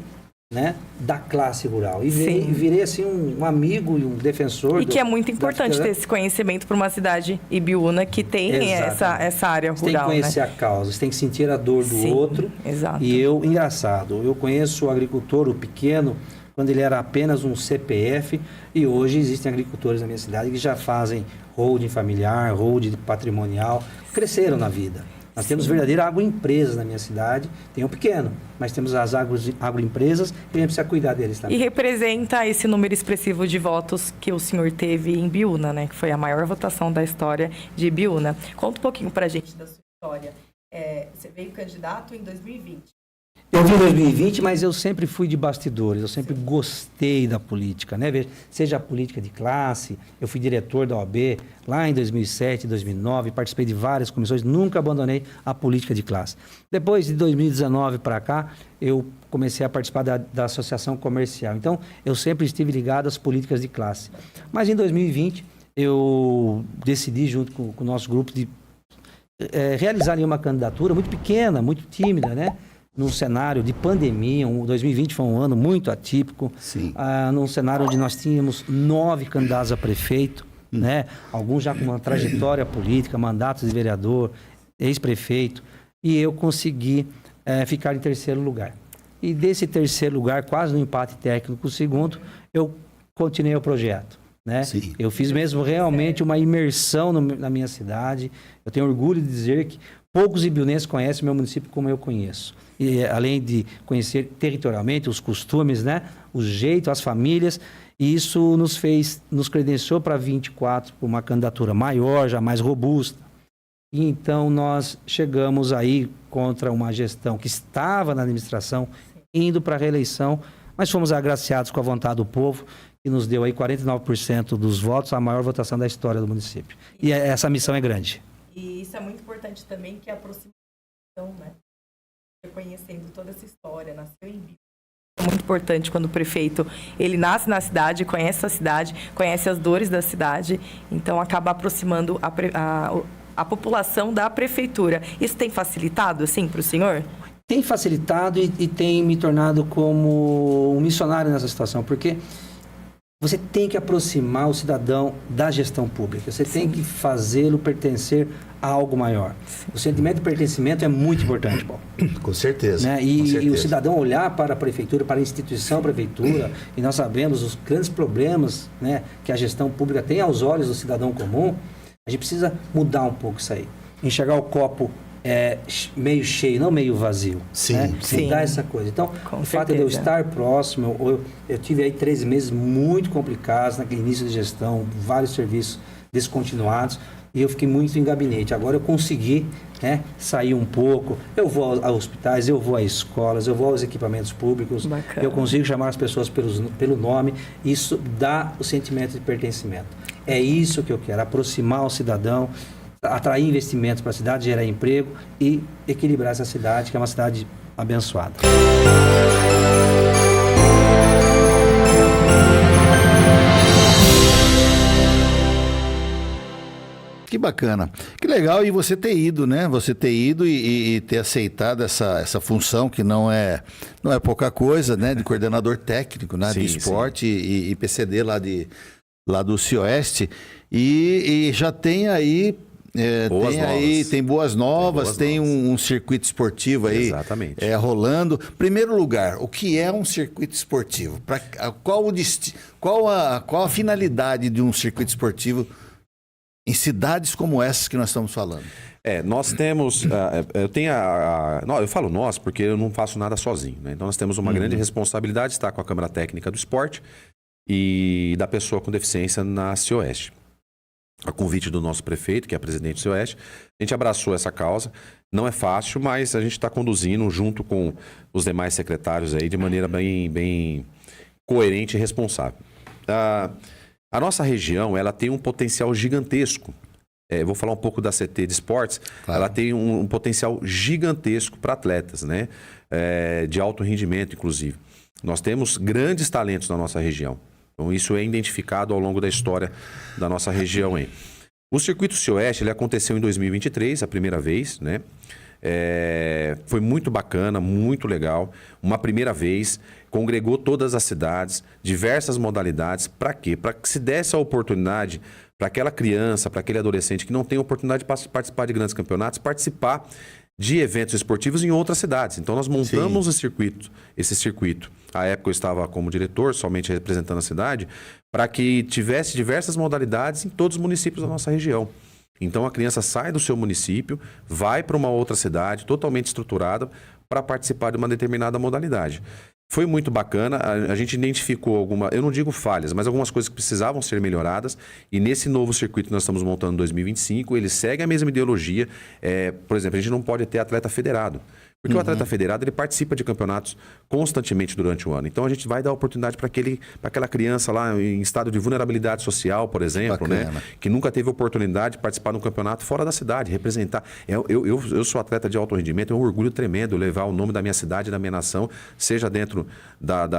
né, da classe rural. E virei assim, um amigo e um defensor. E que é muito importante ter esse conhecimento para uma cidade Ibiúna que tem essa área rural. Você tem que conhecer, né, a causa, você tem que sentir a dor do outro. Exato. E engraçado, eu conheço o agricultor, o pequeno, quando ele era apenas um CPF, e hoje existem agricultores na minha cidade que já fazem holding familiar, holding patrimonial, cresceram na vida. Nós temos verdadeiras agroempresas na minha cidade, tem um pequeno, mas temos as agroempresas e a gente precisa cuidar deles também. E representa esse número expressivo de votos que o senhor teve em Ibiúna, né? Que foi a maior votação da história de Ibiúna. Conta um pouquinho pra gente da sua história. Você veio candidato em 2020. Eu vim em 2020, mas eu sempre fui de bastidores, eu sempre gostei da política, né? Seja a política de classe, eu fui diretor da OAB lá em 2007, 2009, participei de várias comissões, nunca abandonei a política de classe. Depois de 2019 para cá, eu comecei a participar da associação comercial, então eu sempre estive ligado às políticas de classe. Mas em 2020, eu decidi, junto com o nosso grupo, de realizar uma candidatura muito pequena, muito tímida, né? Num cenário de pandemia, 2020 foi um ano muito atípico, num cenário onde nós tínhamos 9 candidatos a prefeito, né? Alguns já com uma trajetória política, mandatos de vereador, ex-prefeito, e eu consegui ficar em terceiro lugar. E desse terceiro lugar, quase no empate técnico, o segundo, eu continuei o projeto. Né? Eu fiz mesmo realmente uma imersão na minha cidade. Eu tenho orgulho de dizer que poucos ibiunenses conhecem o meu município como eu conheço. E, além de conhecer territorialmente os costumes, né? O jeito, as famílias, e isso nos credenciou para 24, para uma candidatura maior, já mais robusta. E então nós chegamos aí contra uma gestão que estava na administração, indo para a reeleição, mas fomos agraciados com a vontade do povo, que nos deu aí 49% dos votos, a maior votação da história do município. E essa missão é grande. E isso é muito importante também, que é a aproximação, né? Reconhecendo toda essa história, nasceu em Ibiúna. É muito importante quando o prefeito, ele nasce na cidade, conhece a cidade, conhece as dores da cidade, então acaba aproximando a população da prefeitura. Isso tem facilitado, assim, para o senhor? Tem facilitado e tem me tornado como um missionário nessa situação, porque você tem que aproximar o cidadão da gestão pública. Você tem que fazê-lo pertencer a algo maior. O sentimento de pertencimento é muito importante, Paulo. Com certeza. Né? E o cidadão olhar para a prefeitura, para a instituição prefeitura, e nós sabemos os grandes problemas, né, que a gestão pública tem aos olhos do cidadão comum, a gente precisa mudar um pouco isso aí. Enxergar o copo meio cheio, não meio vazio. Né? Mudar essa coisa. Então, o fato de eu estar próximo, eu tive aí 13 meses muito complicados naquele início de gestão, vários serviços descontinuados, e eu fiquei muito em gabinete. Agora eu consegui, né, sair um pouco. Eu vou a hospitais, eu vou a escolas, eu vou aos equipamentos públicos. Bacana. Eu consigo chamar as pessoas pelo nome. Isso dá o sentimento de pertencimento. É isso que eu quero, aproximar o cidadão, atrair investimentos para a cidade, gerar emprego e equilibrar essa cidade, que é uma cidade abençoada. Que bacana. Que legal, e você ter ido, né? Você ter ido e ter aceitado essa função, que não é pouca coisa, né? De coordenador técnico, né? De esporte e PCD lá do Cioeste. E já tem aí... tem boas novas, tem um circuito esportivo aí. Exatamente. Rolando. Primeiro lugar, o que é um circuito esportivo? Qual a finalidade de um circuito esportivo em cidades como essas que nós estamos falando? Nós temos, eu falo nós porque eu não faço nada sozinho, né? Então nós temos uma grande responsabilidade de estar com a Câmara Técnica do Esporte e da pessoa com deficiência na Cioeste. A convite do nosso prefeito, que é presidente do Cioeste, a gente abraçou essa causa. Não é fácil, mas a gente está conduzindo junto com os demais secretários aí de maneira bem coerente e responsável. A nossa região, ela tem um potencial gigantesco. Vou falar um pouco da CT de esportes. Claro. Ela tem um potencial gigantesco para atletas, né? De alto rendimento, inclusive. Nós temos grandes talentos na nossa região. Então, isso é identificado ao longo da história da nossa região aí. O Circuito Cioeste, ele aconteceu em 2023, a primeira vez, né? Foi muito bacana, muito legal. Uma primeira vez, congregou todas as cidades, diversas modalidades. Para quê? Para que se desse a oportunidade para aquela criança, para aquele adolescente que não tem oportunidade de participar de grandes campeonatos, participar de eventos esportivos em outras cidades. Então, nós montamos esse circuito. À época, eu estava como diretor, somente representando a cidade, para que tivesse diversas modalidades em todos os municípios da nossa região. Então, a criança sai do seu município, vai para uma outra cidade, totalmente estruturada, para participar de uma determinada modalidade. Foi muito bacana, a gente identificou eu não digo falhas, mas algumas coisas que precisavam ser melhoradas. E nesse novo circuito que nós estamos montando em 2025, ele segue a mesma ideologia. Por exemplo, a gente não pode ter atleta federado. Porque o atleta federado, ele participa de campeonatos constantemente durante o ano. Então, a gente vai dar oportunidade para aquela criança lá em estado de vulnerabilidade social, por exemplo, né? Que nunca teve oportunidade de participar de um campeonato fora da cidade, representar. Eu sou atleta de alto rendimento, é um orgulho tremendo levar o nome da minha cidade, da minha nação, seja dentro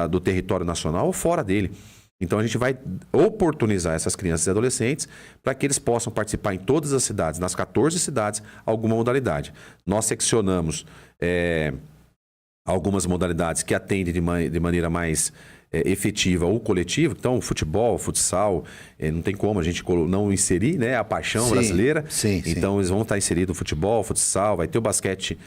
do território nacional ou fora dele. Então, a gente vai oportunizar essas crianças e adolescentes para que eles possam participar em todas as cidades, nas 14 cidades, alguma modalidade. Nós seccionamos algumas modalidades que atendem de maneira mais efetiva ou coletiva. Então, futebol, futsal, não tem como a gente não inserir, né, a paixão brasileira. Então, eles vão estar inseridos no futebol, futsal, vai ter o basquete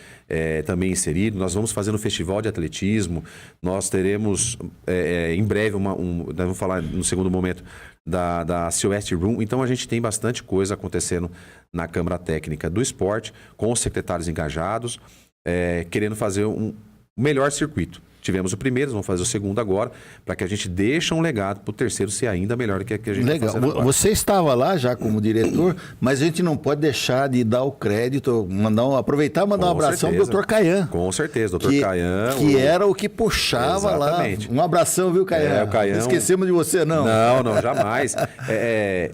também inserido. Nós vamos fazer um festival de atletismo. Nós teremos, em breve, nós vamos falar no segundo momento, da Cioeste Room. Então, a gente tem bastante coisa acontecendo na Câmara Técnica do Esporte, com os secretários engajados, querendo fazer um melhor circuito. Tivemos o primeiro, vamos fazer o segundo agora, para que a gente deixe um legado para o terceiro ser ainda melhor do que a gente está fazendo agora. Você estava lá já como diretor, mas a gente não pode deixar de dar o crédito, aproveitar e mandar um abração para o Dr. Caian. Com certeza, Dr. Caian. Que era o que puxava Exatamente. lá. Um abração, viu, Caian? O Caian. Não esquecemos de você, não. Não, jamais.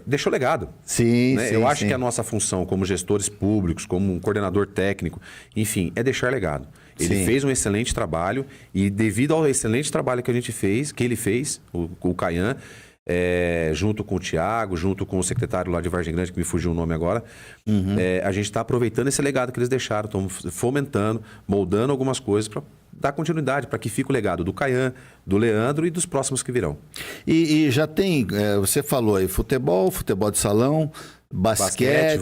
Deixou legado. Sim, né? sim. Eu acho que a nossa função como gestores públicos, como um coordenador técnico, enfim, é deixar legado. Ele fez um excelente trabalho e devido ao excelente trabalho que ele fez, o Caian, junto com o Thiago, junto com o secretário lá de Vargem Grande, que me fugiu o nome agora, a gente está aproveitando esse legado que eles deixaram, estamos fomentando, moldando algumas coisas para dar continuidade, para que fique o legado do Caian, do Leandro e dos próximos que virão. E já tem, você falou aí, futebol de salão, basquete,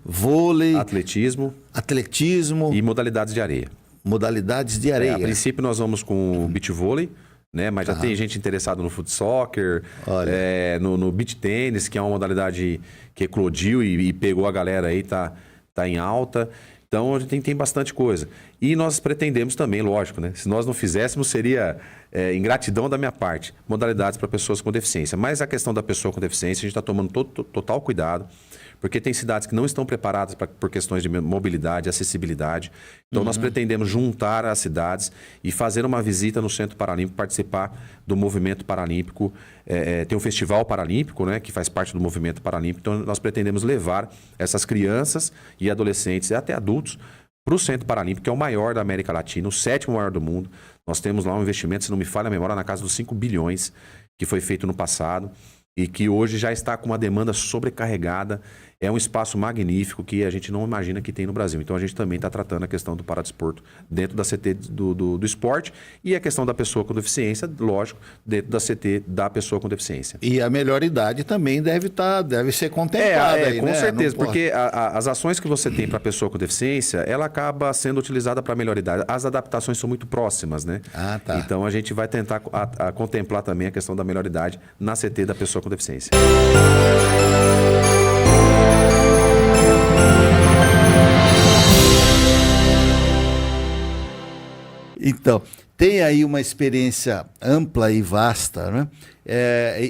vôlei, atletismo e modalidades de areia. Modalidades de areia. A princípio nós vamos com o beach vôlei, né? Mas já tem gente interessada no foot soccer, no beach tênis, que é uma modalidade que eclodiu e pegou a galera aí, tá em alta. Então a gente tem bastante coisa. E nós pretendemos também, lógico, né? Se nós não fizéssemos, seria ingratidão da minha parte, modalidades para pessoas com deficiência. Mas a questão da pessoa com deficiência, a gente está tomando total cuidado, Porque tem cidades que não estão preparadas por questões de mobilidade, acessibilidade. Então, nós pretendemos juntar as cidades e fazer uma visita no Centro Paralímpico, participar do movimento paralímpico. Tem um festival paralímpico, né, que faz parte do movimento paralímpico. Então, nós pretendemos levar essas crianças e adolescentes e até adultos para o Centro Paralímpico, que é o maior da América Latina, o 7º maior do mundo. Nós temos lá um investimento, se não me falha a memória, na casa dos 5 bilhões, que foi feito no passado e que hoje já está com uma demanda sobrecarregada. É um espaço magnífico que a gente não imagina que tem no Brasil. Então, a gente também está tratando a questão do paradesporto dentro da CT do esporte e a questão da pessoa com deficiência, lógico, dentro da CT da pessoa com deficiência. E a melhor idade também deve ser contemplada aí, com né? certeza, Não pode- porque as ações que você tem para a pessoa com deficiência, ela acaba sendo utilizada para a melhor idade. As adaptações são muito próximas, né? Ah, tá. Então, a gente vai tentar contemplar também a questão da melhor idade na CT da pessoa com deficiência. Então, tem aí uma experiência ampla e vasta, né?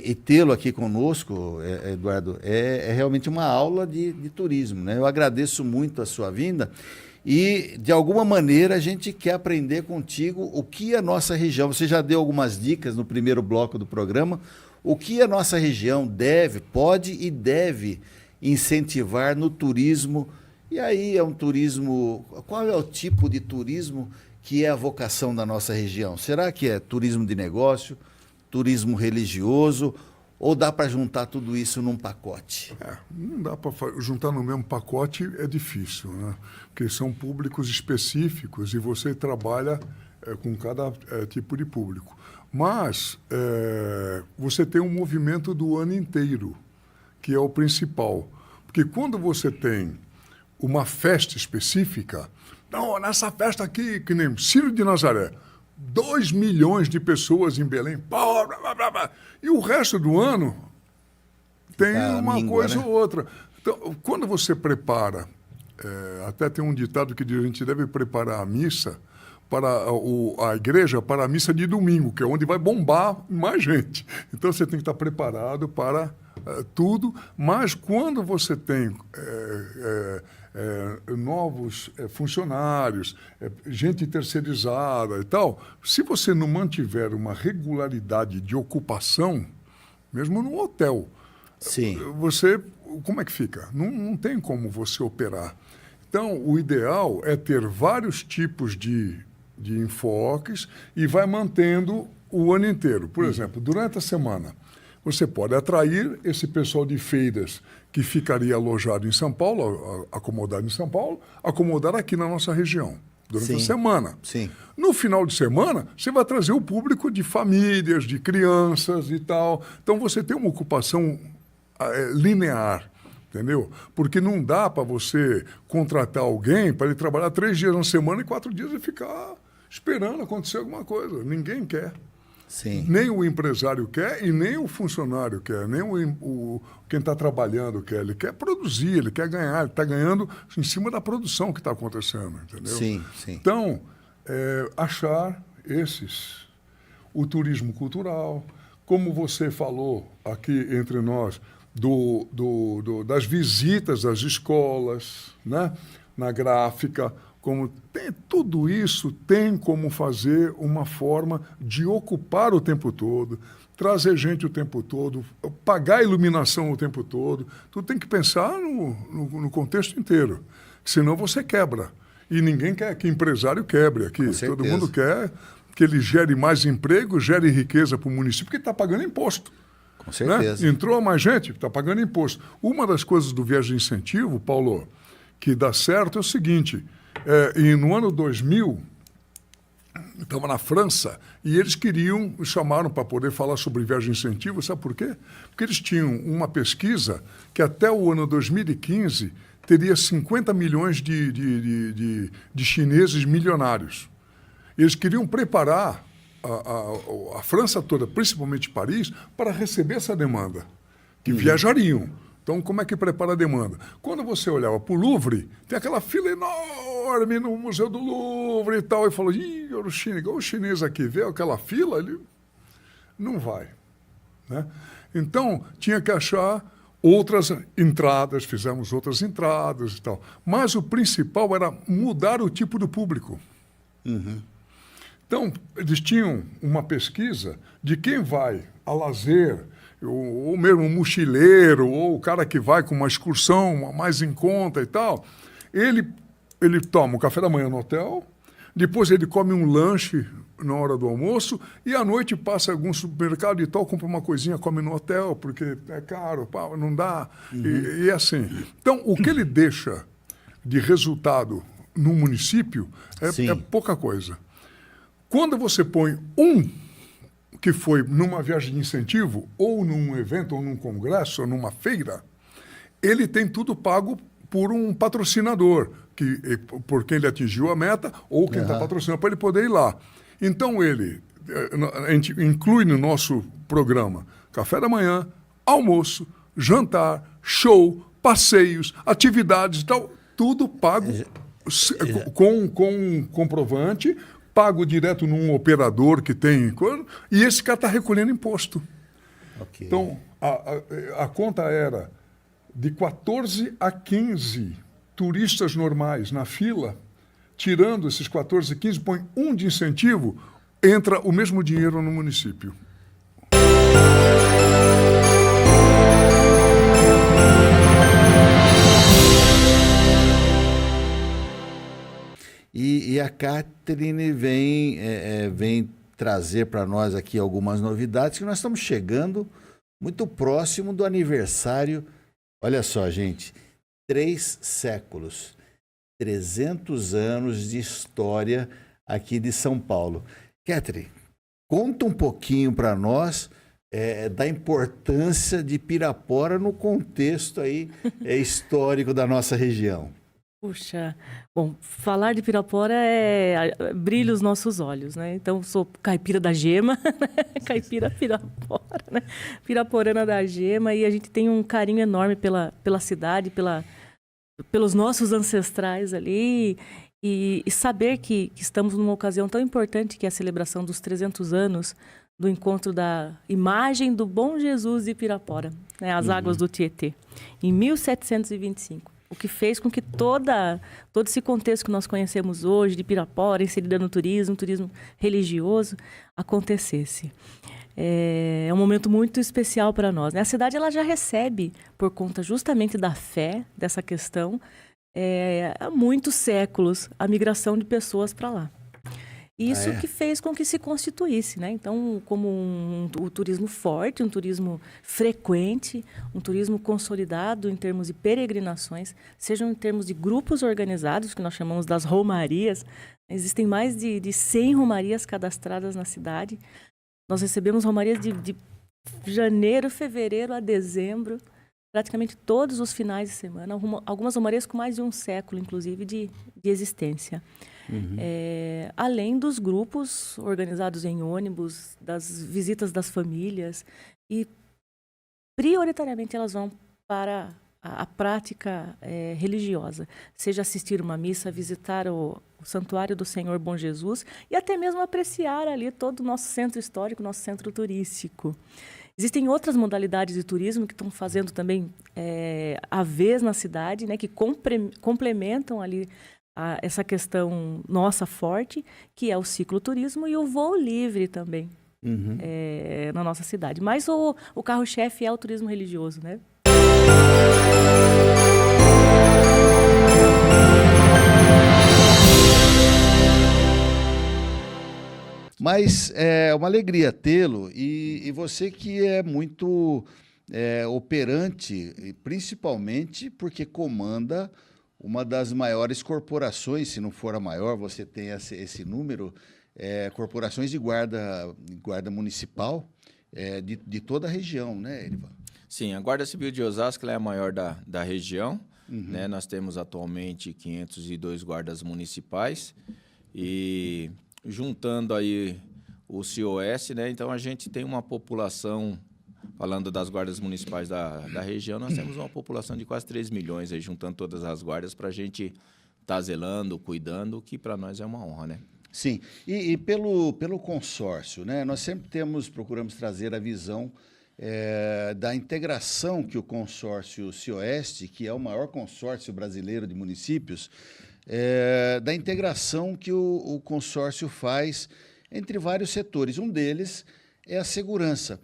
E tê-lo aqui conosco, Eduardo, é realmente uma aula de turismo, né? Eu agradeço muito a sua vinda e, de alguma maneira, a gente quer aprender contigo o que a nossa região... Você já deu algumas dicas no primeiro bloco do programa, o que a nossa região pode e deve incentivar no turismo. E aí é um turismo... Qual é o tipo de turismo que é a vocação da nossa região? Será que é turismo de negócio, turismo religioso, ou dá para juntar tudo isso num pacote? Não dá para juntar no mesmo pacote, é difícil, né? Porque são públicos específicos e você trabalha com cada tipo de público. Mas você tem um movimento do ano inteiro, que é o principal. Porque quando você tem uma festa específica, não, nessa festa aqui, que nem Círio de Nazaré, 2 milhões de pessoas em Belém, blá, blá, blá, blá, e o resto do ano tem uma coisa, né, ou outra. Então, quando você prepara, até tem um ditado que diz, a gente deve preparar a missa para a igreja para a missa de domingo, que é onde vai bombar mais gente. Então, você tem que estar preparado para tudo, mas quando você tem novos funcionários, gente terceirizada e tal, se você não mantiver uma regularidade de ocupação, mesmo no hotel, sim, como é que fica? Não tem como você operar. Então, o ideal é ter vários tipos de enfoques e vai mantendo o ano inteiro. Por exemplo, durante a semana, você pode atrair esse pessoal de feiras que ficaria alojado em São Paulo, acomodado em São Paulo, acomodar aqui na nossa região, durante a semana. Sim. No final de semana, você vai trazer o público de famílias, de crianças e tal. Então, você tem uma ocupação linear, entendeu? Porque não dá para você contratar alguém para ele trabalhar 3 dias na semana e 4 dias ele ficar esperando acontecer alguma coisa. Ninguém quer. Sim. Nem o empresário quer e nem o funcionário quer, nem quem está trabalhando quer. Ele quer produzir, ele quer ganhar, ele está ganhando em cima da produção que está acontecendo, entendeu? Sim, sim. Então, achar o turismo cultural, como você falou aqui entre nós, das visitas às escolas, né? Na gráfica, tudo isso tem como fazer uma forma de ocupar o tempo todo, trazer gente o tempo todo, pagar iluminação o tempo todo. Tu tem que pensar no contexto inteiro, senão você quebra. E ninguém quer que empresário quebre aqui. Todo mundo quer que ele gere mais emprego, gere riqueza para o município, porque está pagando imposto. Com certeza. Né? Entrou mais gente, está pagando imposto. Uma das coisas do viagem de incentivo, Paulo, que dá certo é o seguinte... E no ano 2000, eu estava na França e eles me chamaram para poder falar sobre viagem de incentivo, sabe por quê? Porque eles tinham uma pesquisa que até o ano 2015 teria 50 milhões de chineses milionários. Eles queriam preparar a França toda, principalmente Paris, para receber essa demanda, que viajariam. Então, como é que prepara a demanda? Quando você olhava para o Louvre, tem aquela fila enorme no Museu do Louvre e tal, e falou, o chinês aqui vê aquela fila, ele não vai. Né? Então, tinha que achar outras entradas, fizemos outras entradas e tal. Mas o principal era mudar o tipo do público. Então, eles tinham uma pesquisa de quem vai a lazer, ou mesmo um mochileiro, ou o cara que vai com uma excursão mais em conta e tal. Ele toma o café da manhã no hotel, depois ele come um lanche na hora do almoço e à noite passa em algum supermercado e tal, compra uma coisinha, come no hotel, porque é caro, pá, não dá, e é assim. Então, o que ele deixa de resultado no município é pouca coisa. Quando você põe que foi numa viagem de incentivo, ou num evento, ou num congresso, ou numa feira, ele tem tudo pago por um patrocinador, por quem ele atingiu a meta, ou quem está patrocinando, para ele poder ir lá. Então, a gente inclui no nosso programa café da manhã, almoço, jantar, show, passeios, atividades e tal, tudo pago com comprovante, pago direto num operador que tem... E esse cara está recolhendo imposto. Okay. Então, a conta era de 14 a 15 turistas normais na fila, tirando esses 14, 15, põe um de incentivo, entra o mesmo dinheiro no município. E a Catherine vem trazer para nós aqui algumas novidades, que nós estamos chegando muito próximo do aniversário. Olha só, gente, 3 séculos, 300 anos de história aqui de São Paulo. Catherine, conta um pouquinho para nós da importância de Pirapora no contexto aí, histórico da nossa região. Puxa, bom, falar de Pirapora brilha os nossos olhos, né? Então, sou caipira da Gema, caipira Pirapora, né? Piraporana da Gema, e a gente tem um carinho enorme pela cidade, pelos nossos ancestrais ali, e saber que estamos numa ocasião tão importante, que é a celebração dos 300 anos do encontro da imagem do Bom Jesus de Pirapora, né? As águas do Tietê, em 1725. O que fez com que todo esse contexto que nós conhecemos hoje de Pirapora, inserida no turismo religioso, acontecesse. É um momento muito especial para nós, né? A cidade ela já recebe, por conta justamente da fé, dessa questão, há muitos séculos, a migração de pessoas para lá. Isso que fez com que se constituísse, né? Então, como um turismo forte, um turismo frequente, um turismo consolidado em termos de peregrinações, sejam em termos de grupos organizados, que nós chamamos das romarias. Existem mais de 100 romarias cadastradas na cidade. Nós recebemos romarias de janeiro, fevereiro a dezembro, praticamente todos os finais de semana. Algumas romarias com mais de um século, inclusive, de existência. Além dos grupos organizados em ônibus, das visitas das famílias, e prioritariamente elas vão para a prática religiosa, seja assistir uma missa, visitar o Santuário do Senhor Bom Jesus e até mesmo apreciar ali todo o nosso centro histórico, nosso centro turístico. Existem outras modalidades de turismo que estão fazendo também a vez na cidade, né, que complementam ali essa questão nossa forte, que é o cicloturismo e o voo livre também na nossa cidade. Mas o carro-chefe é o turismo religioso, né? Mas é uma alegria tê-lo, e você que é muito operante, principalmente porque comanda uma das maiores corporações, se não for a maior, você tem esse número, corporações de guarda municipal de toda a região, né, Erivan? Sim, a Guarda Civil de Osasco é a maior da região. Né? Nós temos atualmente 502 guardas municipais e juntando aí o COS, né? Então a gente tem uma população, falando das guardas municipais da região, nós temos uma população de quase 3 milhões, aí, juntando todas as guardas, para a gente estar zelando, cuidando, que para nós é uma honra, né? Sim, e pelo consórcio, né? Nós sempre procuramos trazer a visão da integração que o consórcio Cioeste, que é o maior consórcio brasileiro de municípios, da integração que o consórcio faz entre vários setores. Um deles é a segurança.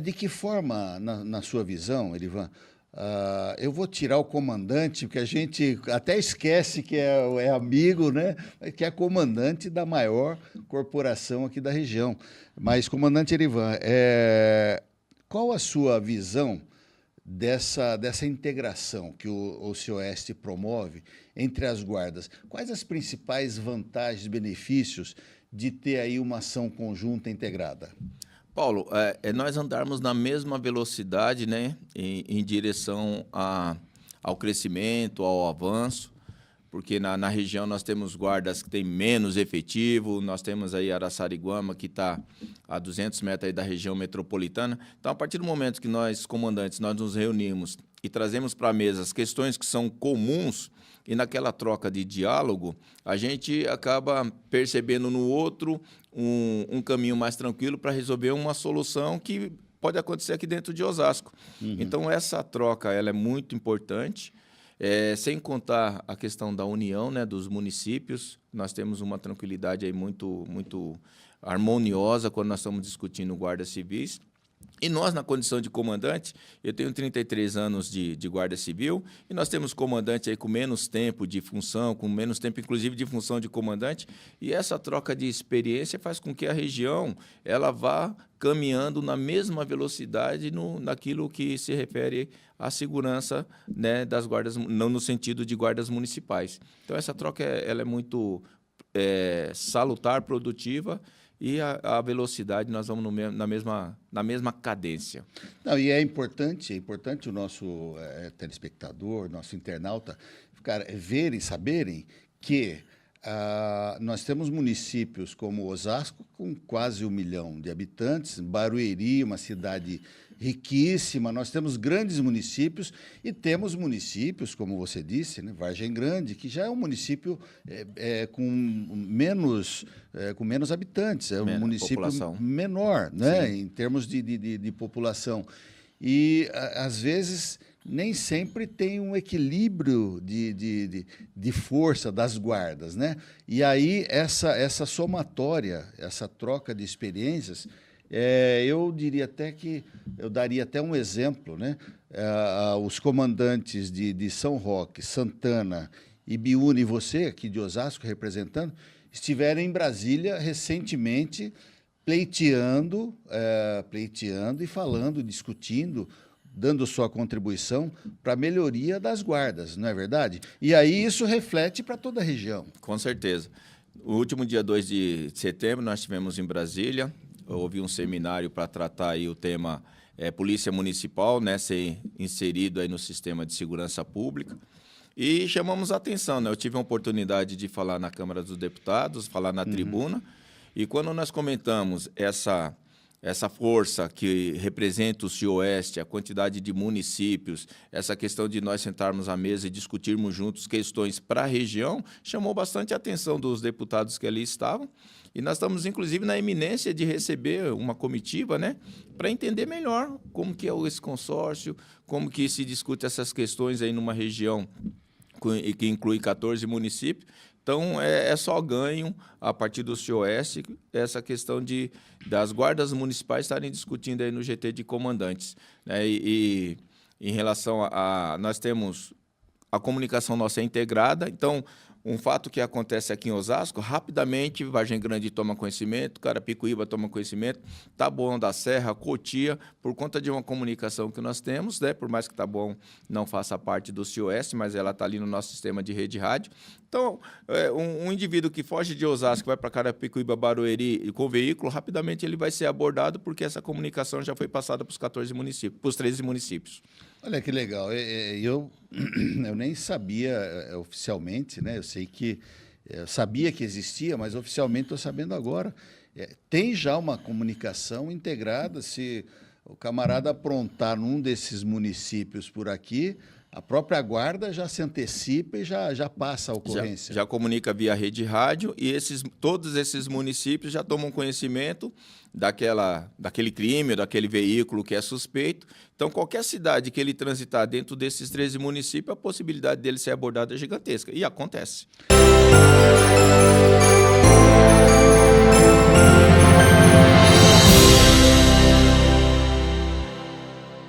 De que forma, na sua visão, Elivan, eu vou tirar o comandante, porque a gente até esquece que é amigo, né? Que é comandante da maior corporação aqui da região. Mas, comandante Elivan, qual a sua visão dessa integração que o Cioeste promove entre as guardas? Quais as principais vantagens e benefícios de ter aí uma ação conjunta integrada? Paulo, nós andarmos na mesma velocidade, né, em direção ao crescimento, ao avanço, porque na região nós temos guardas que têm menos efetivo, nós temos aí Araçariguama, que está a 200 metros aí da região metropolitana. Então, a partir do momento que nós, comandantes, nós nos reunimos e trazemos para a mesa as questões que são comuns, e naquela troca de diálogo, a gente acaba percebendo no outro um caminho mais tranquilo para resolver uma solução que pode acontecer aqui dentro de Osasco. Então, essa troca ela é muito importante, sem contar a questão da união, né, dos municípios. Nós temos uma tranquilidade aí muito, muito harmoniosa quando nós estamos discutindo guardas civis. E nós, na condição de comandante, eu tenho 33 anos de guarda civil, e nós temos comandante aí com menos tempo de função, com menos tempo, inclusive, de função de comandante, e essa troca de experiência faz com que a região ela vá caminhando na mesma velocidade naquilo que se refere à segurança, né, das guardas, não no sentido de guardas municipais. Então, essa troca ela é muito salutar, produtiva, e a velocidade nós vamos na mesma cadência. Não, e é importante o nosso telespectador, nosso internauta, verem, saberem que nós temos municípios como Osasco, com quase 1 milhão de habitantes, Barueri, uma cidade riquíssima, nós temos grandes municípios e temos municípios, como você disse, né, Vargem Grande, que já é um município com menos habitantes, é um município população menor, né, em termos de população. E, às vezes, nem sempre tem um equilíbrio de força das guardas, né? E aí, essa somatória, essa troca de experiências, eu diria até que, eu daria até um exemplo, né? Os comandantes de São Roque, Santana, Ibiúna e você, aqui de Osasco, representando, estiveram em Brasília recentemente pleiteando e falando, discutindo, dando sua contribuição para a melhoria das guardas, não é verdade? E aí isso reflete para toda a região. Com certeza. O último dia 2 de setembro nós estivemos em Brasília, houve um seminário para tratar aí o tema Polícia Municipal, né, ser inserido aí no sistema de segurança pública. E chamamos a atenção, né? Eu tive a oportunidade de falar na Câmara dos Deputados, falar na tribuna, e quando nós comentamos essa força que representa o Cioeste, a quantidade de municípios, essa questão de nós sentarmos à mesa e discutirmos juntos questões para a região, chamou bastante a atenção dos deputados que ali estavam. E nós estamos, inclusive, na iminência de receber uma comitiva, né, para entender melhor como que é esse consórcio, como que se discute essas questões aí numa região que inclui 14 municípios. Então, é só ganho, a partir do Cioeste, essa questão das guardas municipais estarem discutindo aí no GT de comandantes, né? E em relação nós temos a comunicação nossa é integrada, então, um fato que acontece aqui em Osasco, rapidamente, Vargem Grande toma conhecimento, Carapicuíba toma conhecimento, Taboão da Serra, Cotia, por conta de uma comunicação que nós temos, né? Por mais que Taboão não faça parte do Cioeste, mas ela está ali no nosso sistema de rede rádio. Então, um indivíduo que foge de Osasco, vai para Carapicuíba, Barueri, com veículo, rapidamente ele vai ser abordado, porque essa comunicação já foi passada para os 14 municípios, para os 13 municípios. Olha que legal, eu nem sabia oficialmente, né? Eu sei que eu sabia que existia, mas oficialmente estou sabendo agora. Tem já uma comunicação integrada, se o camarada aprontar num desses municípios por aqui, A própria guarda já se antecipa e já passa a ocorrência. Já comunica via rede rádio e todos esses municípios já tomam conhecimento daquele crime, daquele veículo que é suspeito. Então, qualquer cidade que ele transitar dentro desses 13 municípios, a possibilidade dele ser abordado é gigantesca. E acontece.